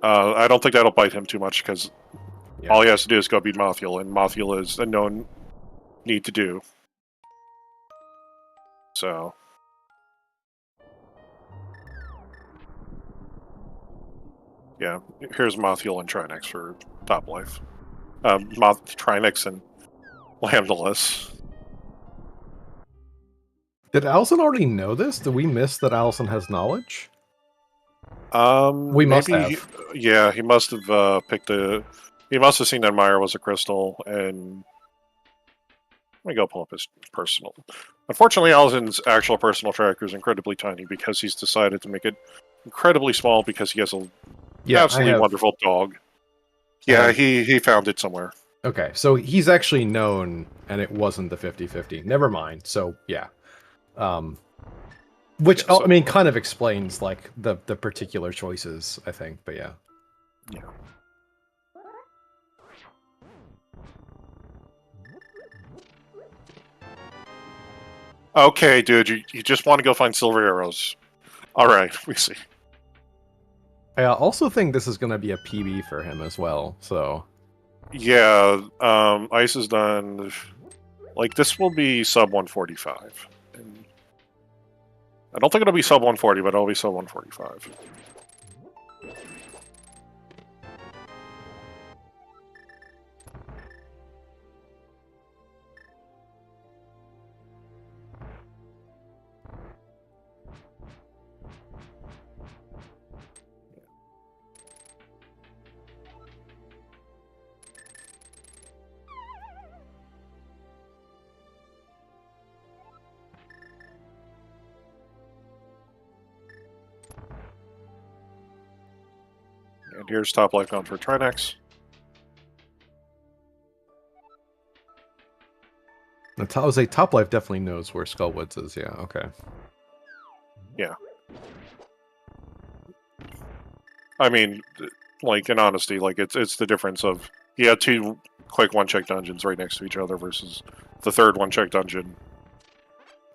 I don't think that'll bite him too much, because all he has to do is go beat Mothiel, and Mothiel is a known need to do. So... Yeah, here's Mothiel and Trinex for Topplife. Trinex and Lambdalus. Did Alaszun already know this? Did we miss that Alaszun has knowledge? We must have. He must have he must have seen that Mire was a crystal, and... Let me go pull up his personal. Unfortunately, Alaszun's actual personal tracker is incredibly tiny because he's decided to make it incredibly small because he has a absolutely wonderful dog. Yeah, he found it somewhere. Okay, so he's actually known, and it wasn't the 50-50. Never mind. So, yeah. Which, I mean, kind of explains, like, the particular choices, I think, but yeah. Yeah. Okay, dude, you just want to go find silver arrows. Alright, we see. I also think this is going to be a PB for him as well, so... Yeah, Ice is done... Like, this will be sub 145. And I don't think it'll be sub 140, but it'll be sub 145. here's Top Life going for Trinex. I would say Top Life definitely knows where Skullwoods is. Yeah, okay. Yeah. I mean, like, in honesty, like, it's the difference of... He had 2 quick one-check dungeons right next to each other versus the third one-check dungeon.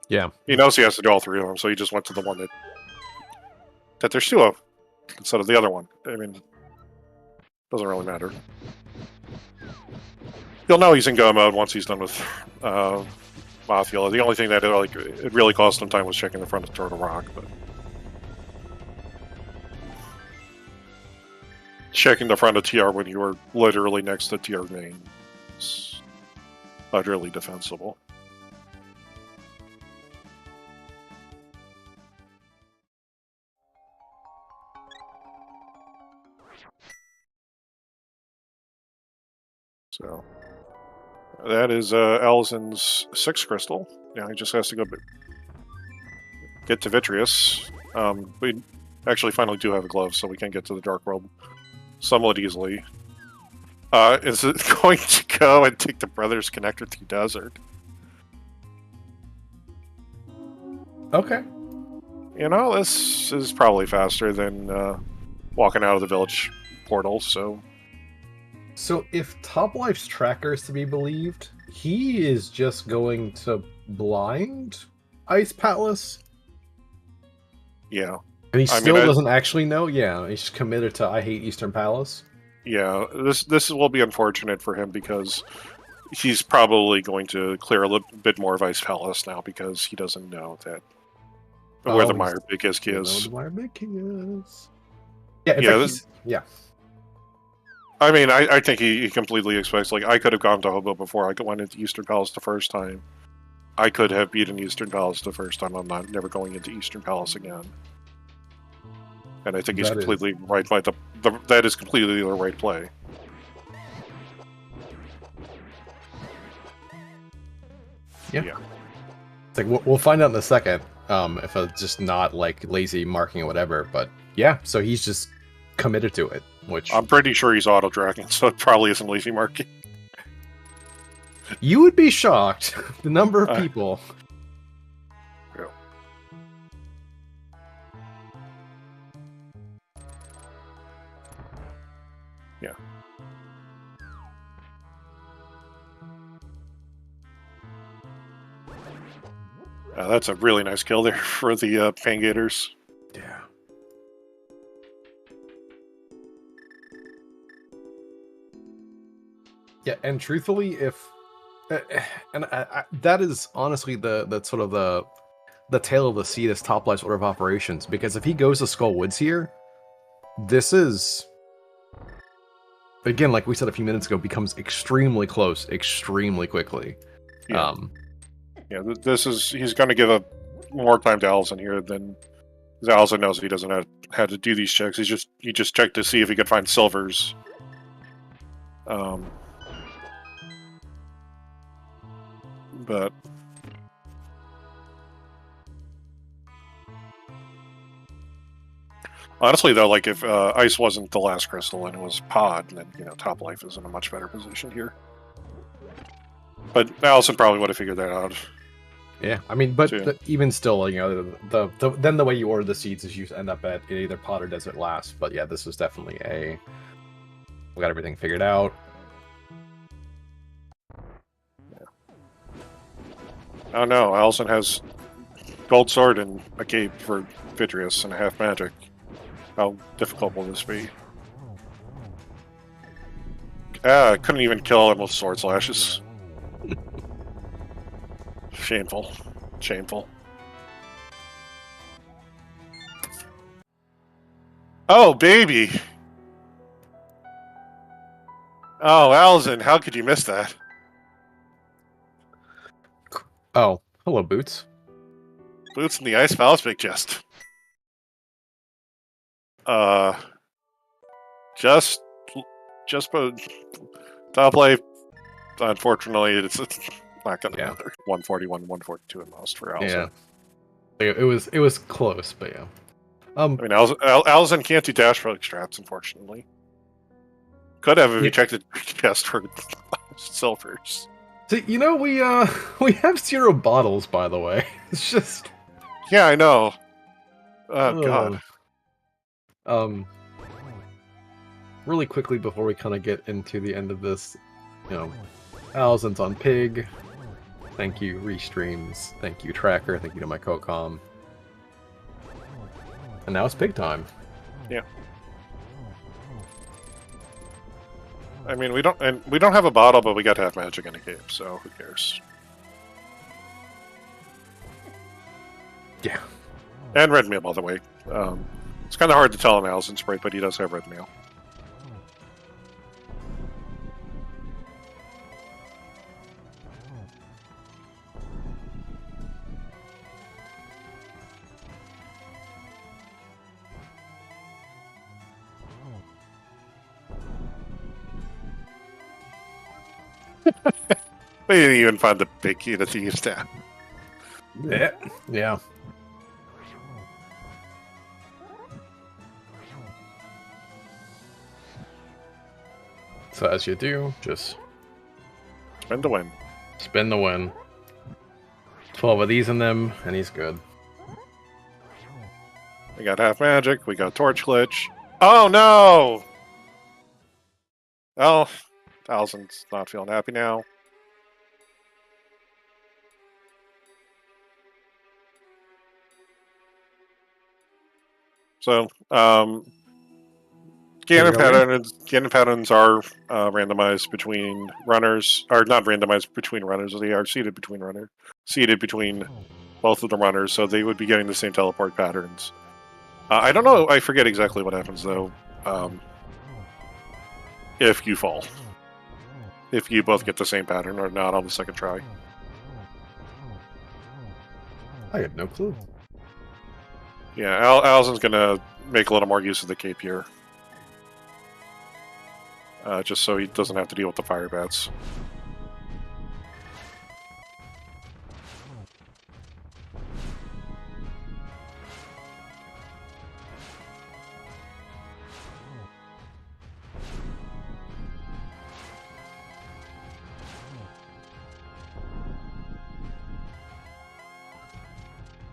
Yeah. He knows he has to do all 3 of them, so he just went to the one that there's 2 of, instead of the other one. I mean, doesn't really matter. You'll know he's in go mode once he's done with Mothula. The only thing that it really cost him time was checking the front of Turtle Rock, but checking the front of TR when you were literally next to TR main is utterly defensible. So that is Alaszun's 6th crystal. Yeah, he just has to go get to Vitreous. We actually finally do have a glove, so we can get to the Dark World somewhat easily. Is it going to go and take the Brothers Connector through Desert? Okay. You know, this is probably faster than walking out of the village portal, so... So if Top Life's tracker is to be believed, he is just going to blind Ice Palace? Yeah. And he still doesn't actually know? Yeah, he's committed to I hate Eastern Palace? Yeah, this will be unfortunate for him because he's probably going to clear a little bit more of Ice Palace now because he doesn't know that where the Mire Bigisk is. Where the Mire Bigisk is. Yeah, in fact, yeah. I mean, I think he completely expects, like, I could have gone to Hobo before I went into Eastern Palace the first time. I could have beaten Eastern Palace the first time. I'm never going into Eastern Palace again. And I think he's completely right. That is completely the right play. Yeah. It's like, we'll find out in a second if it's just not, like, lazy marking or whatever. But, yeah, so he's just committed to it. Which I'm pretty sure he's auto-dragging, so it probably isn't lazy marking. You would be shocked, the number of people. Yeah. Yeah. That's a really nice kill there for the Pain Gators. Yeah. Yeah, and truthfully, if that is honestly the sort of the tail of the sea, this Top Life's order of operations. Because if he goes to Skull Woods here, this is, again, like we said a few minutes ago, becomes extremely close, extremely quickly. Yeah, he's going to give up more time to Alaszun here than Alaszun knows he doesn't have to do these checks. He just checked to see if he could find silvers. But honestly, though, like if Ice wasn't the last crystal and it was Pod, then Top Life is in a much better position here. But Alaszun probably would have figured that out. Yeah, I mean, but even still, then the way you order the seeds is you end up at either Pod or Desert last. But yeah, this is definitely we got everything figured out. Oh no, Alaszun has Gold Sword and a cape for Vitreous and a half magic. How difficult will this be? I couldn't even kill him with Sword Slashes. Shameful. Shameful. Oh, baby! Oh, Alaszun, how could you miss that? Oh, hello, Boots. Boots in the Ice Palace Big Chest. Just Top Life. Unfortunately, it's not going to matter. 141, 142 at most for Alaszun. Yeah, it was close, but yeah. I mean, Alaszun can't do dash for strats, unfortunately. Could have if you Yeah. checked the chest for silvers. So, you know, we have 0 bottles, by the way. It's just Yeah, I know. Oh god. Really quickly before we kind of get into the end of this, you know, Alaszun's on Pig. Thank you, Restreams. Thank you, Tracker. Thank you to my co-com. And now it's Pig time. Yeah. I mean, we don't have a bottle, but we got to have magic in the game, so who cares? Yeah. And red mail, by the way. It's kind of hard to tell on Alaszun Sprite, but he does have red mail. We didn't even find the big key to use that. Yeah. Yeah. So as you do, just Spin to win. spin the win. 12 of these in them, and he's good. We got half magic. We got torch glitch. Oh no! Oh, Alaszun's not feeling happy now. So, Ganon patterns are randomized between runners, or not randomized between runners. They are seated between both of the runners, so they would be getting the same teleport patterns. I don't know. I forget exactly what happens though. If you fall, if you both get the same pattern or not on the second try. I have no clue. Yeah, Alaszun's gonna make a little more use of the cape here. Just so he doesn't have to deal with the fire bats.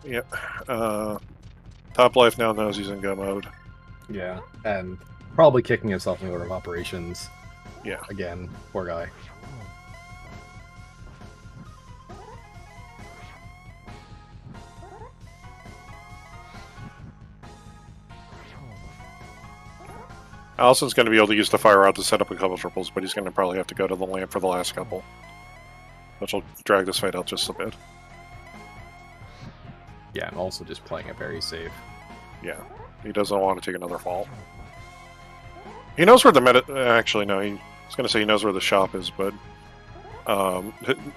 Yep. Top Life now knows he's in go mode. Yeah, and probably kicking himself in the order of operations. Yeah. Again, poor guy. Alaszun's going to be able to use the fire rod to set up a couple triples, but he's going to probably have to go to the lamp for the last couple, which will drag this fight out just a bit. Yeah, and also just playing it very safe. Yeah, he doesn't want to take another fall. He knows where the actually, no, he's going to say he knows where the shop is, but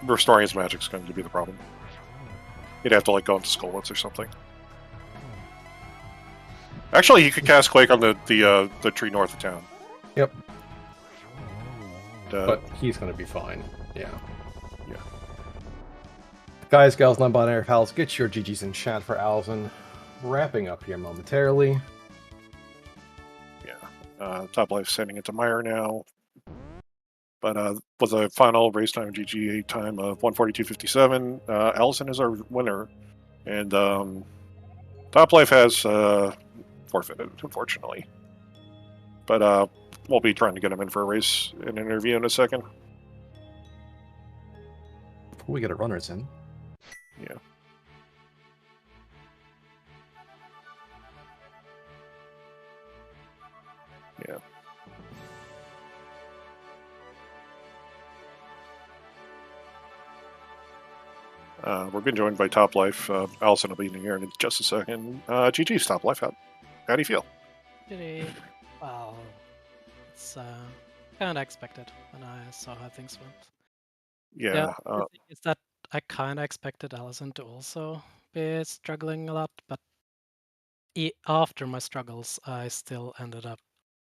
restoring his magic is going to be the problem. He'd have to like go into Skullwoods or something. Actually, he could cast Quake on the tree north of town. Yep. But he's going to be fine. Yeah. Yeah. Guys, gals, non-binary pals, get your GGs in chat for Alaszun. Wrapping up here momentarily. Yeah. Top Life sending it to Meyer now. But with a final race time GG time of 142.57, Alaszun is our winner. And Top Life has forfeited, unfortunately. But we'll be trying to get him in for a race and interview in a second. Before we get a runners in. Yeah. Yeah. We're being joined by Top Life. Alaszun will be in here in just a second. GG's Top Life. How do you feel? Pretty well. It's kind of expected when I saw how things went. Yeah. Is that I kind of expected Alaszun to also be struggling a lot, but after my struggles, I still ended up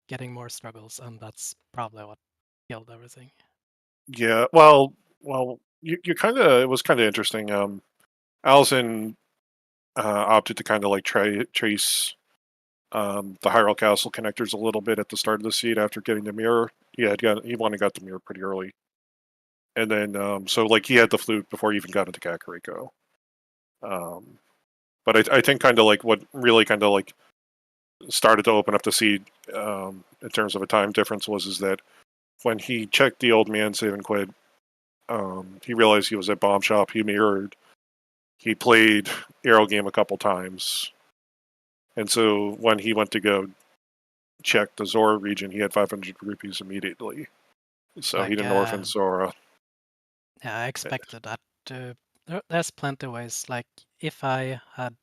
getting more struggles, and that's probably what killed everything. Yeah. Well. You kind of. It was kind of interesting. Alaszun opted to kind of like trace the Hyrule Castle connectors a little bit at the start of the seed after getting the mirror. Yeah, he won and got the mirror pretty early. And then, so like he had the flute before he even got into Kakariko. But I think kind of like what really kind of like started to open up the seed in terms of a time difference is that when he checked the old man save and quit, he realized he was at Bomb Shop. He mirrored. He played Aero Game a couple times. And so when he went to go check the Zora region, he had 500 rupees immediately. So he didn't orphan Zora. Yeah, I expected that. There's plenty of ways. Like if I had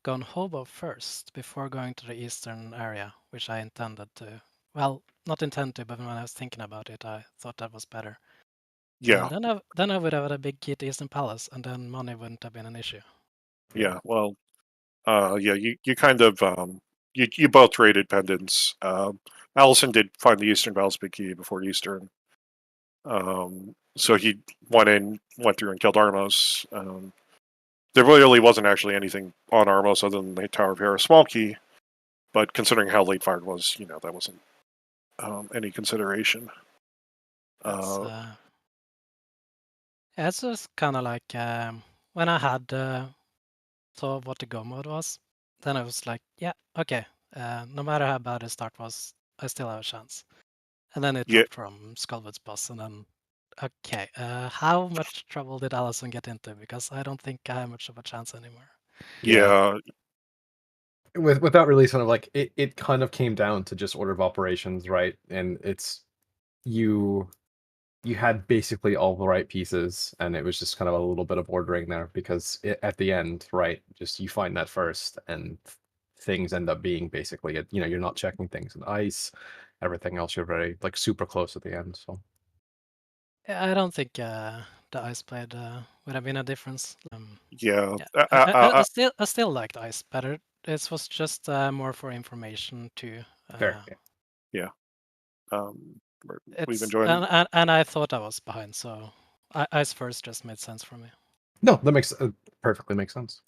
gone Hobo first before going to the eastern area, which I intended to. Well, not intended to, but when I was thinking about it, I thought that was better. Yeah. Then I would have had a big key to Eastern Palace, and then money wouldn't have been an issue. Yeah. Well. Yeah. You kind of you both traded pendants. Alaszun did find the Eastern Palace big key before Eastern. So he went through and killed Armos. There really wasn't actually anything on Armos other than the Tower of Hera small key, but considering how late fired was, that wasn't any consideration. It's just kind of like when I had saw what the go mode was, then I was like, yeah, okay. No matter how bad the start was, I still have a chance. And then it dropped from Skullwood's boss, and then okay, how much trouble did Alaszun get into? Because I don't think I have much of a chance anymore. Yeah. With that release, kind of like it kind of came down to just order of operations, right? And it's you had basically all the right pieces, and it was just kind of a little bit of ordering there because at the end, right, just you find that first, and things end up being basically, you're not checking things in ice, everything else you're very like super close at the end. So I don't think the ice blade would have been a difference. I still liked ice better. This was just more for information too. Fair. Yeah. We've enjoyed and I thought I was behind, so ice first just made sense for me. No, that makes perfectly makes sense.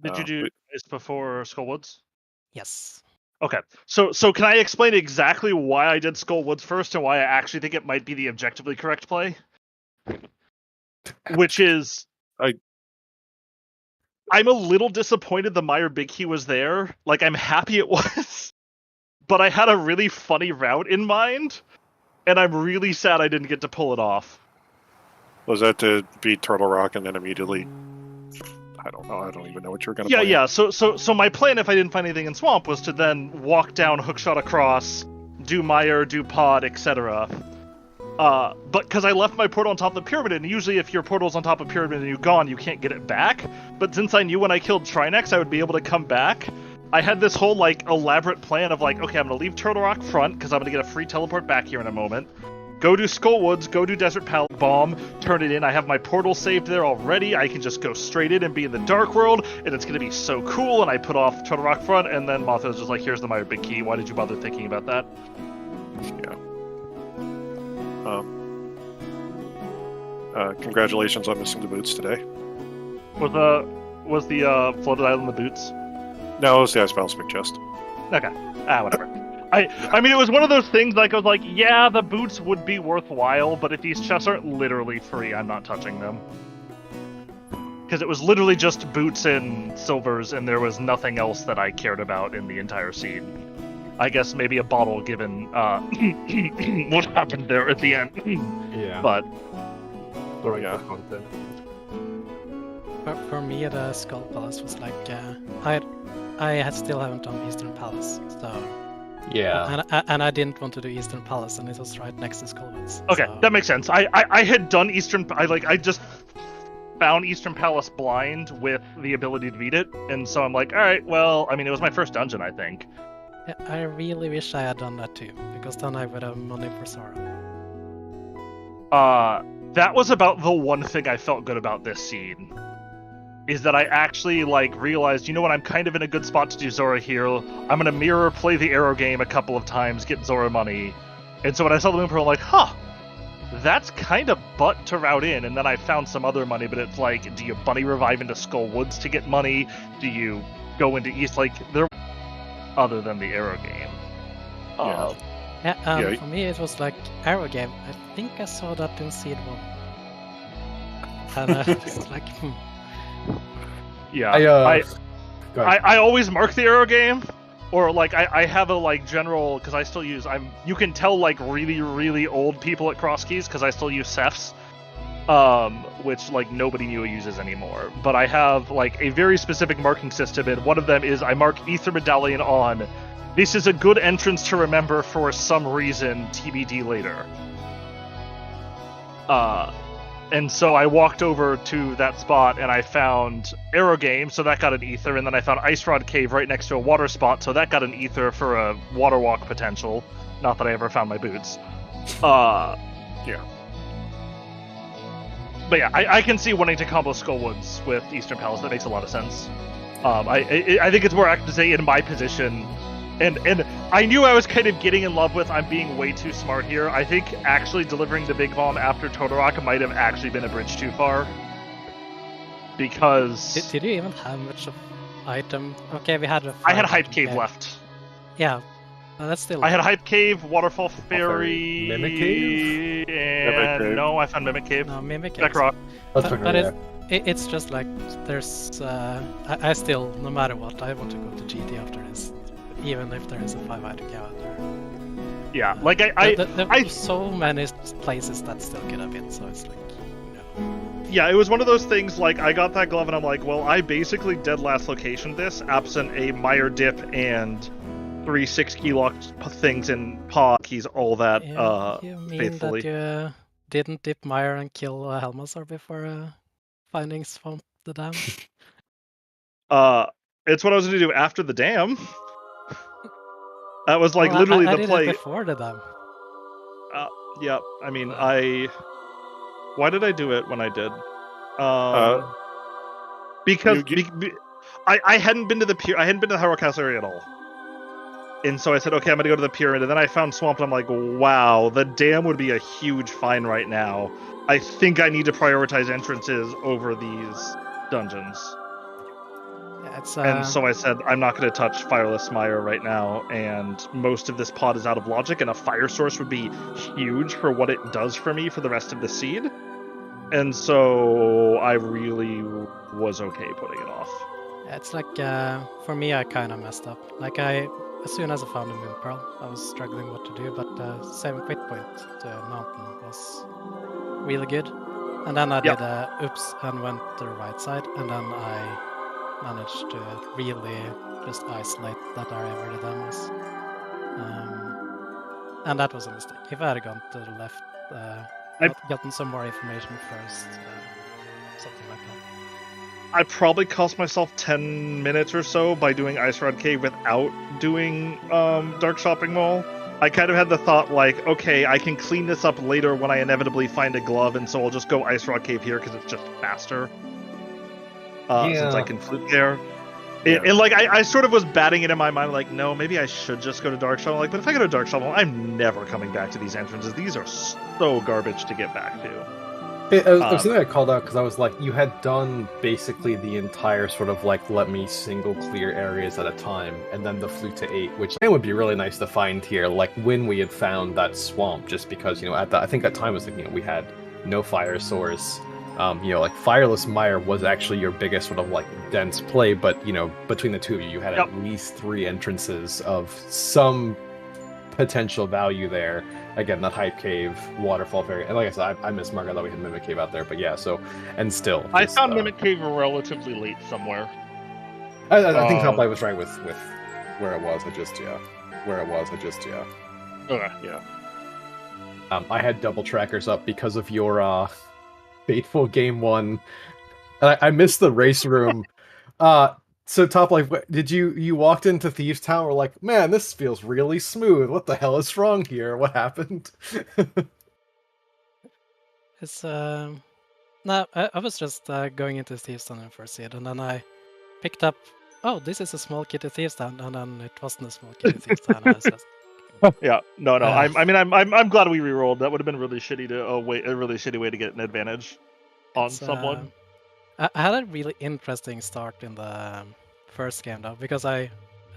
Did you do ice before Skullwoods? Yes. Okay, so can I explain exactly why I did Skullwoods first and why I actually think it might be the objectively correct play? Which is, I'm a little disappointed the Meyer Big Key was there. Like, I'm happy it was, but I had a really funny route in mind, and I'm really sad I didn't get to pull it off. Was that to beat Turtle Rock and then immediately? I don't know. I don't even know what you were going to play. Yeah. So my plan, if I didn't find anything in Swamp, was to then walk down, hookshot across, do Meyer, do Pod, etc. But because I left my portal on top of the pyramid, and usually if your portal's on top of pyramid and you're gone, you can't get it back. But since I knew when I killed Trinex I would be able to come back, I had this whole elaborate plan of okay, I'm gonna leave Turtle Rock front because I'm gonna get a free teleport back here in a moment. Go to Skullwoods, go to Desert Bomb, turn it in. I have my portal saved there already. I can just go straight in and be in the Dark World, and it's gonna be so cool. And I put off Turtle Rock front, and then Mothra was just like, "Here's the Meyer Big Key. Why did you bother thinking about that?" Yeah. Congratulations on missing the boots today. Was the floated island the boots? No, it was the Ice Palace big chest. Okay. Whatever. I mean, it was one of those things, I was like, yeah, the boots would be worthwhile, but if these chests aren't literally free, I'm not touching them. Because it was literally just boots and silvers, and there was nothing else that I cared about in the entire seed. I guess maybe a bottle, given what happened there at the end. Yeah. But... For me, the Skull Palace was like, I still haven't done Eastern Palace, so... Yeah. And I didn't want to do Eastern Palace, and it was right next to Skullwoods. Okay, so... that makes sense. I had done Eastern... I just found Eastern Palace blind with the ability to beat it, and so I'm like, alright, well, I mean, it was my first dungeon, I think. Yeah, I really wish I had done that too, because then I would have money for Sora. That was about the one thing I felt good about this scene. Is that I actually, realized, you know what, I'm kind of in a good spot to do Zora here. I'm gonna mirror play the Aero game a couple of times, get Zora money. And so when I saw the Moon Pearl, I'm like, huh, that's kind of butt to route in. And then I found some other money, but it's like, do you bunny revive into Skullwoods to get money? Do you go into East? There, other than the Aero game. Yeah. Yeah. For me it was like Arrow Game. I think I saw that in Seed 1. And I was like, Yeah. Go ahead. I always mark the Arrow Game, or like I have a like general, because I still use you can tell like really old people at Crosskeys because I still use Cephs, which like nobody new uses anymore. But I have like a very specific marking system, and one of them is I mark Ether Medallion on. This is a good entrance to remember for some reason, TBD later. And so I walked over to that spot and I found Arrow Game, so that got an ether, and then I found Ice Rod Cave right next to a water spot, so that got an ether for a water walk potential. Not that I ever found my boots. Yeah. But yeah, I can see wanting to combo Skullwoods with Eastern Palace. That makes a lot of sense. I think it's more accurate to say in my position. And I knew I was kind of getting in love with I'm being way too smart here. I think actually delivering the Big Bomb after Totorock might have actually been a bridge too far. Because... Did you even have much of item? Okay, we had I had Hype Cave left. Yeah, that's still... I had Hype Cave, Waterfall Fairy... Mimic Cave? And... Mimic Cave. No, I found Mimic Cave. No, Mimic Cave. Deck Rock. But it's just like, there's... I still, no matter what, I want to go to GT after this. Even if there is a 5-item cow out there. Yeah, like there are so many places that still could have been, so it's like, Yeah, it was one of those things, like, I got that glove and I'm like, well, I basically dead last location this, absent a Meyer dip and 3 6-key locked things in pod keys, all that, you mean faithfully. that you didn't dip Meyer and kill Helmasaur before finding Swamp the Dam? It's what I was going to do after the dam. That was like Well, literally I the did play. it before the dam. Yeah, I mean, why did I do it when I did? Because I hadn't been to the pier. I hadn't been to the Hyrule Castle area at all. And so I said, okay, I'm gonna go to the pyramid. And then I found Swamp, and I'm like, wow, the dam would be a huge find right now. I think I need to prioritize entrances over these dungeons. And so I said, I'm not going to touch Fireless Mire right now, and most of this pod is out of logic, and a fire source would be huge for what it does for me for the rest of the seed. And so I really was okay putting it off. It's like, for me, I kind of messed up. Like, as soon as I found the Moon Pearl, I was struggling what to do, but 7 quit point mountain was really good. And then I did oops and went to the right side, and then I managed to really just isolate that area where the dam was. And that was a mistake. If I had gone to the left, gotten some more information first, something like that. I probably cost myself 10 minutes or so by doing Ice Rod Cave without doing Dark Shopping Mall. I kind of had the thought like, okay, I can clean this up later when I inevitably find a glove, and so I'll just go Ice Rod Cave here because it's just faster. Since I can flute there. Yeah. And like I sort of was batting it in my mind, like, no, maybe I should just go to Dark Shovel. Like, but if I go to Dark Shovel, I'm never coming back to these entrances. These are so garbage to get back to. It was something I called out because I was like, you had done basically the entire sort of like let me single clear areas at a time, and then the flute to 8, which would be really nice to find here. Like when we had found that swamp, just because I think at time was like we had no fire source. Like Fireless Mire was actually your biggest sort of like dense play, but between the two of you had at least 3 entrances of some potential value there. Again, that Hype Cave, Waterfall Fairy, and like I said, I missed Mark. I thought we had Mimic Cave out there, but yeah. So, and still, I found Mimic Cave relatively late somewhere. I think topplife was right with where it was. Okay. Yeah. I had double trackers up because of your Fateful Game 1. I missed the race room. So topplife, did you walked into Thieves Town? We're like, man, this feels really smooth. What the hell is wrong here? What happened? It's no, I was just going into Thieves Town in first seed, and then I picked up. Oh, this is a small kitty Thieves Town, and then it wasn't a small kitty Thieves Town. I was just, Yeah, no. I'm glad we rerolled. That would have been really shitty to a really shitty way to get an advantage on someone. I had a really interesting start in the first game though, because I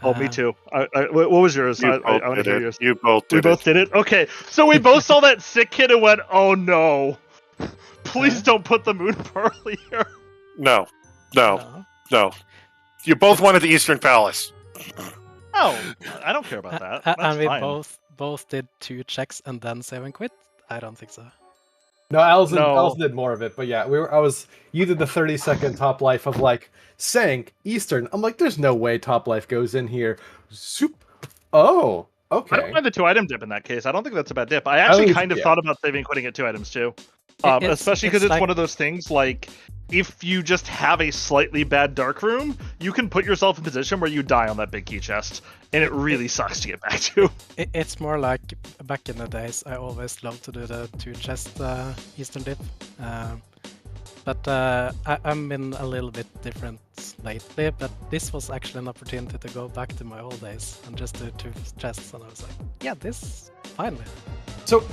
Oh, me too. What was yours? You I both want to did hear it. yours. You both did We both did it? Okay, so we both saw that sick kid and went, oh no. Please don't put the moon pearl here. No. No. You both wanted the Eastern Palace. Oh, I don't care about that. That's And we fine. both did 2 checks and then save and quit? I don't think so. No, Alaszun No. did more of it, but yeah, you did the 30-second top life of like sank Eastern. I'm like, there's no way top life goes in here. Zoop. Oh, I okay. don't mind the 2-item dip in that case. I don't think that's a bad dip. I actually kind of thought about saving and quitting at 2 items too. Especially because it's like... one of those things like, if you just have a slightly bad dark room, you can put yourself in a position where you die on that big key chest, and it really sucks to get back to. It's more like back in the days, I always loved to do the 2 chest Eastern dip. But I'm been a little bit different lately, but this was actually an opportunity to go back to my old days and just do 2 chests, and I was like, yeah, this, finally. So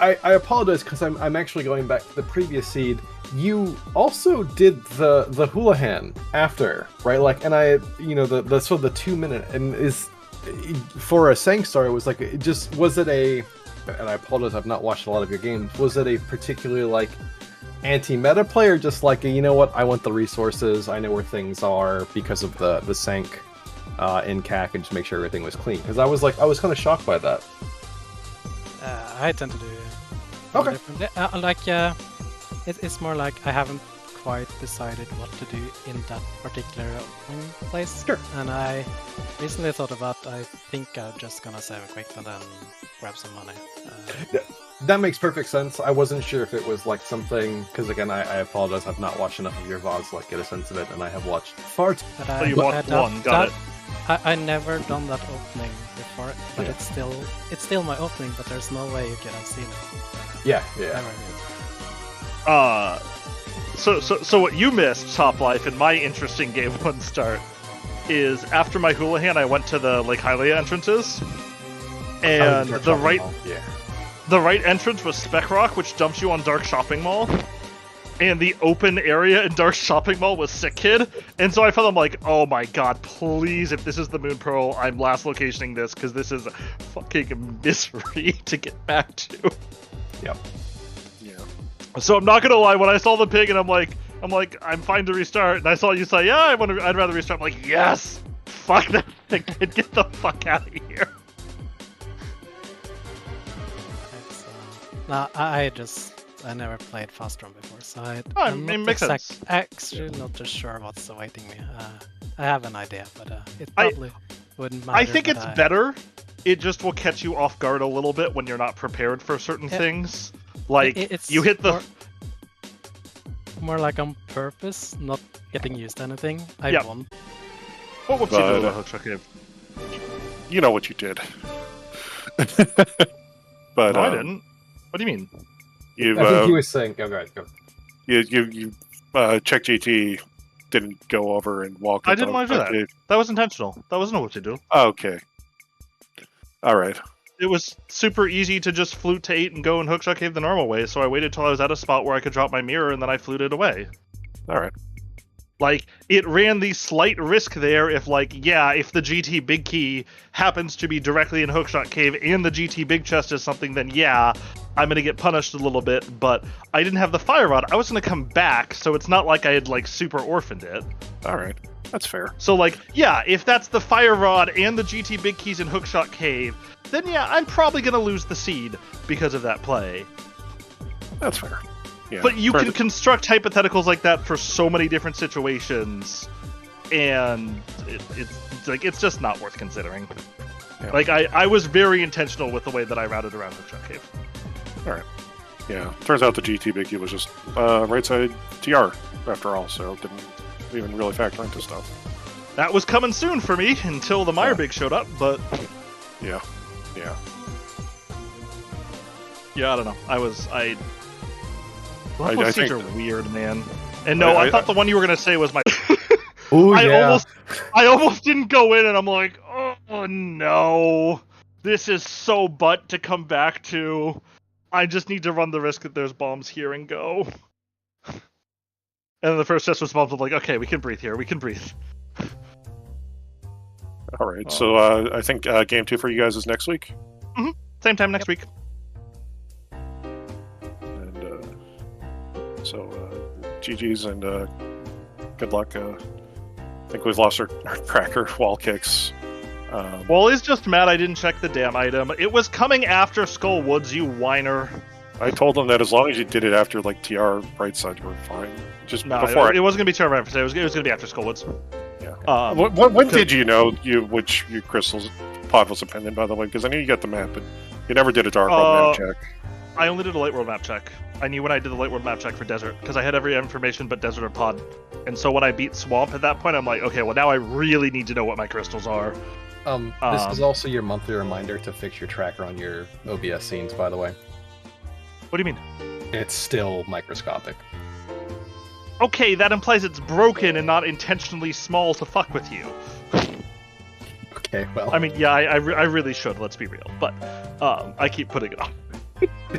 I apologize because I'm actually going back to the previous seed. You also did the Houlihan after, right? Like, and the sort of the 2-minute, and is for a Sang Star, it was like, was it a, and I apologize, I've not watched a lot of your games, was it a particularly like anti-meta play, or just like, you know what, I want the resources, I know where things are because of the Sank in CAC, and just make sure everything was clean? Because I was kind of shocked by that. I tend to do Okay. different. It's more like I haven't quite decided what to do in that particular opening place. Sure. And I recently thought about, I think I'm just gonna save a quick and then grab some money. That makes perfect sense. I wasn't sure if it was like something, because again, I apologize, I've not watched enough of your VODs to like get a sense of it, and I have watched far too. But So you watched one, got it. I never done that opening before, but Yeah. it's still my opening, but there's no way you could have seen it. Yeah. Ever. So what you missed, Top Life, in my interesting game 1 start, is after my Houlihan, I went to the Lake Hylia entrances, and the right entrance was Spec Rock, which dumps you on Dark Shopping Mall, and the open area in Dark Shopping Mall was Sick Kid, and so I felt, I'm like, oh my god, please, if this is the Moon Pearl, I'm last locationing this, because this is fucking misery to get back to. Yep. So I'm not gonna lie, when I saw the pig and I'm like, I'm fine to restart, and I saw you say, yeah, I'd rather restart. I'm like, yes, fuck that thing, and get the fuck out of here. No, I never played Fast Run before, so it makes sense. Actually, not just sure what's awaiting me. I have an idea, but it probably wouldn't matter. I think it's better. It just will catch you off guard a little bit when you're not prepared for certain things. Like, you hit the... More like on purpose, not getting used to anything. I won. What would you do about Hookshot Cave? You know what you did. But no, I didn't. What do you mean? I think he was saying, go. You check GT, didn't go over and walk. I didn't want to do that. That was intentional. That wasn't what you do. Okay. All right. It was super easy to just flute to 8 and go and Hookshot Cave the normal way, so I waited till I was at a spot where I could drop my mirror, and then I fluted away. All right. Like, it ran the slight risk there if the GT Big Key happens to be directly in Hookshot Cave and the GT Big Chest is something, then yeah, I'm going to get punished a little bit, but I didn't have the Fire Rod. I was going to come back, so it's not like I had, like, super orphaned it. All right. That's fair. So, like, yeah, if that's the Fire Rod and the GT Big Keys in Hookshot Cave, then yeah, I'm probably going to lose the seed because of that play. That's fair. Yeah. But you can construct hypotheticals like that for so many different situations, and it's just not worth considering. Yeah. Like, I was very intentional with the way that I routed around Hookshot Cave. All right. Yeah. Turns out the GT Big Key was just right side TR after all, so it didn't even really factor into stuff. That was coming soon for me until the Meyer Big showed up, but yeah, I don't know. I think are weird, man. And no, I thought the one you were gonna say was my. Ooh, I almost didn't go in, and I'm like, oh no, this is so butt to come back to. I just need to run the risk that there's bombs here and go. And the first test was bombs. I'm like, okay, we can breathe here. We can breathe. All right, so I think game 2 for you guys is next week. Same time next week. And so GG's and good luck. I think we've lost our tracker wall kicks. Well, it's just mad I didn't check the damn item. It was coming after Skull Woods, you whiner. I told them that as long as you did it after like TR right side, you were fine. Just No, before it wasn't gonna be Terra Ramp. It was gonna be after Skull Woods. Yeah. When did you know which your crystals pod was dependent? By the way, because I knew you got the map, but you never did a Dark World map check. I only did a Light World map check. I knew when I did the Light World map check for Desert because I had every information but Desert or Pod. And so when I beat Swamp at that point, I'm like, okay, well now I really need to know what my crystals are. This is also your monthly reminder to fix your tracker on your OBS scenes, by the way. What do you mean? It's still microscopic. Okay, that implies it's broken and not intentionally small to fuck with you. Okay, well. I mean, yeah, I really should. Let's be real, but I keep putting it off.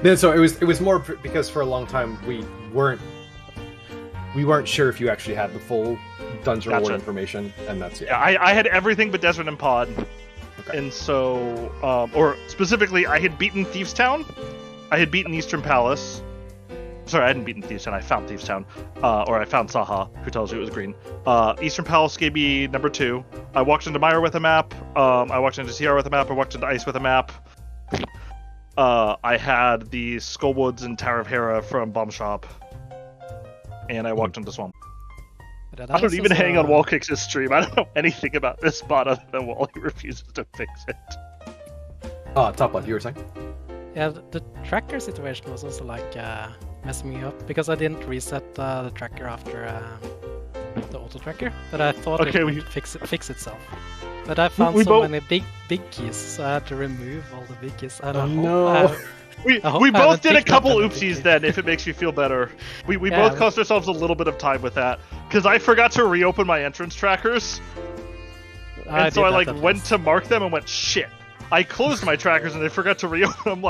No, so it was more because for a long time we weren't sure if you actually had the full dungeon reward information, and that's it. Yeah, I had everything but Desert and Pod, Okay. and so or specifically, I had beaten Thieves Town, I had beaten Eastern Palace. Sorry, I hadn't beaten Thieves Town. I found Thieves Town, or I found Saha, who tells you it was green. Eastern Palace gave me number 2. I walked into Mire with a map. I walked into TR with a map. I walked into Ice with a map. I had the Skullwoods and Tower of Hera from Bomb Shop, and I walked into Swamp. I don't even hang on Wall Kicks' stream. I don't know anything about this bot other than Wally refuses to fix it. Top left, you were saying? Yeah, the tracker situation was also like messing me up because I didn't reset the tracker after the auto tracker, but I thought it would fix itself. But I found many big keys, so I had to remove all the big keys. I don't know. We both did a couple oopsies then, if it makes you feel better. We both cost ourselves a little bit of time with that, because I forgot to reopen my entrance trackers. And so I went to mark them and went, shit. I closed my trackers and I forgot to reopen them,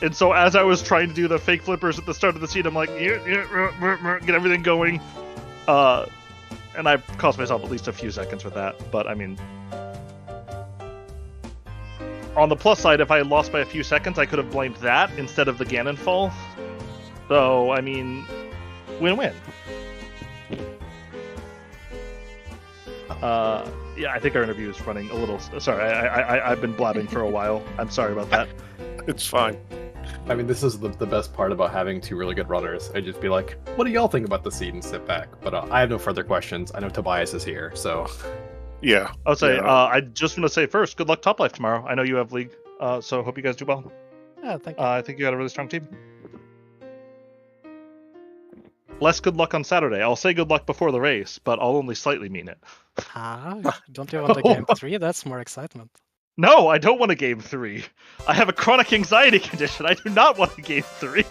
and so as I was trying to do the fake flippers at the start of the scene, I'm like, get everything going. And I cost myself at least a few seconds with that, but I mean, on the plus side, if I had lost by a few seconds, I could have blamed that instead of the Ganon fall. So, I mean, win-win. Yeah, I think our interview is running a little... Sorry, I've been blabbing for a while. I'm sorry about that. It's fine. I mean, this is the best part about having 2 really good runners. I'd just be like, what do y'all think about the seed and sit back? But I have no further questions. I know Tobias is here, so... Yeah. I'll say, I just want to say first, good luck Top Life tomorrow. I know you have League, so hope you guys do well. Yeah, thank you. I think you got a really strong team. Less good luck on Saturday. I'll say good luck before the race, but I'll only slightly mean it. Don't you want a game 3? That's more excitement. No, I don't want a game 3. I have a chronic anxiety condition. I do not want a game 3.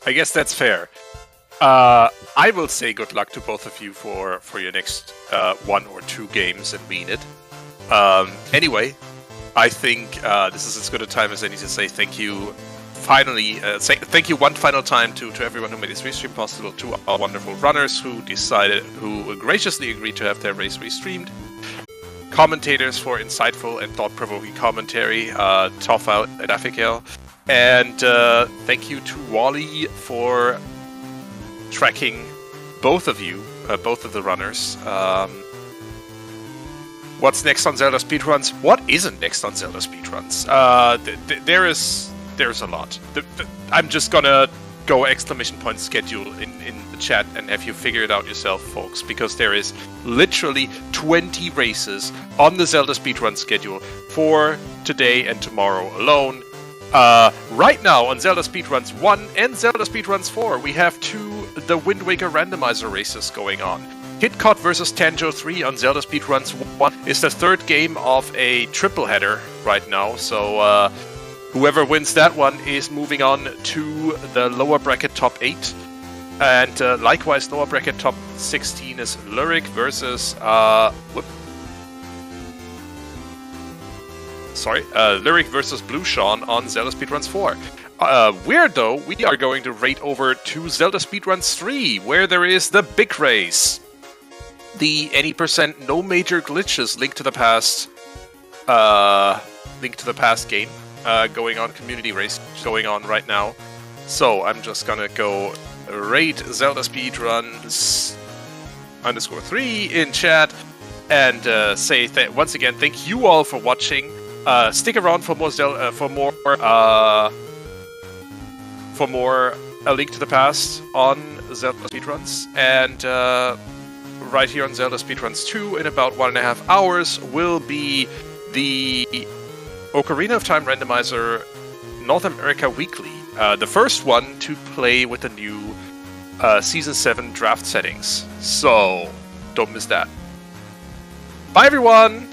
I guess that's fair. I will say good luck to both of you for your next 1 or 2 games and mean it. Anyway, I think this is as good a time as any to say thank you. Finally, thank you one final time to everyone who made this restream possible, to our wonderful runners who graciously agreed to have their race restreamed, commentators for insightful and thought-provoking commentary, Toffal and Afikel, and thank you to Wally for tracking both of you, both of the runners. What's next on Zelda Speedruns? What isn't next on Zelda Speedruns? There's a lot. I'm just gonna go exclamation point schedule in the chat and have you figure it out yourself, folks, because there is literally 20 races on the Zelda Speedrun schedule for today and tomorrow alone. Right now on Zelda Speedruns 1 and Zelda Speedruns 4, we have 2 the Wind Waker randomizer races going on. Hitcot vs Tanjo 3 on Zelda Speedruns 1 is the 3rd game of a triple header right now, so whoever wins that one is moving on to the lower bracket top 8. And likewise, lower bracket top 16 is Lyric versus Lyric versus Blue Sean on Zelda Speedruns 4. Weird though, we are going to rate over to Zelda Speedruns 3, where there is the big race. The any percent no major glitches Link to the Past game going on, community race going on right now. So I'm just gonna go rate Zelda Speedruns _3 in chat and say once again thank you all for watching. Stick around for more A Link to the Past on Zelda Speedruns, and right here on Zelda Speedruns 2 in about 1.5 hours will be the Ocarina of Time Randomizer North America Weekly, the first one to play with the new Season 7 draft settings. So, don't miss that. Bye everyone!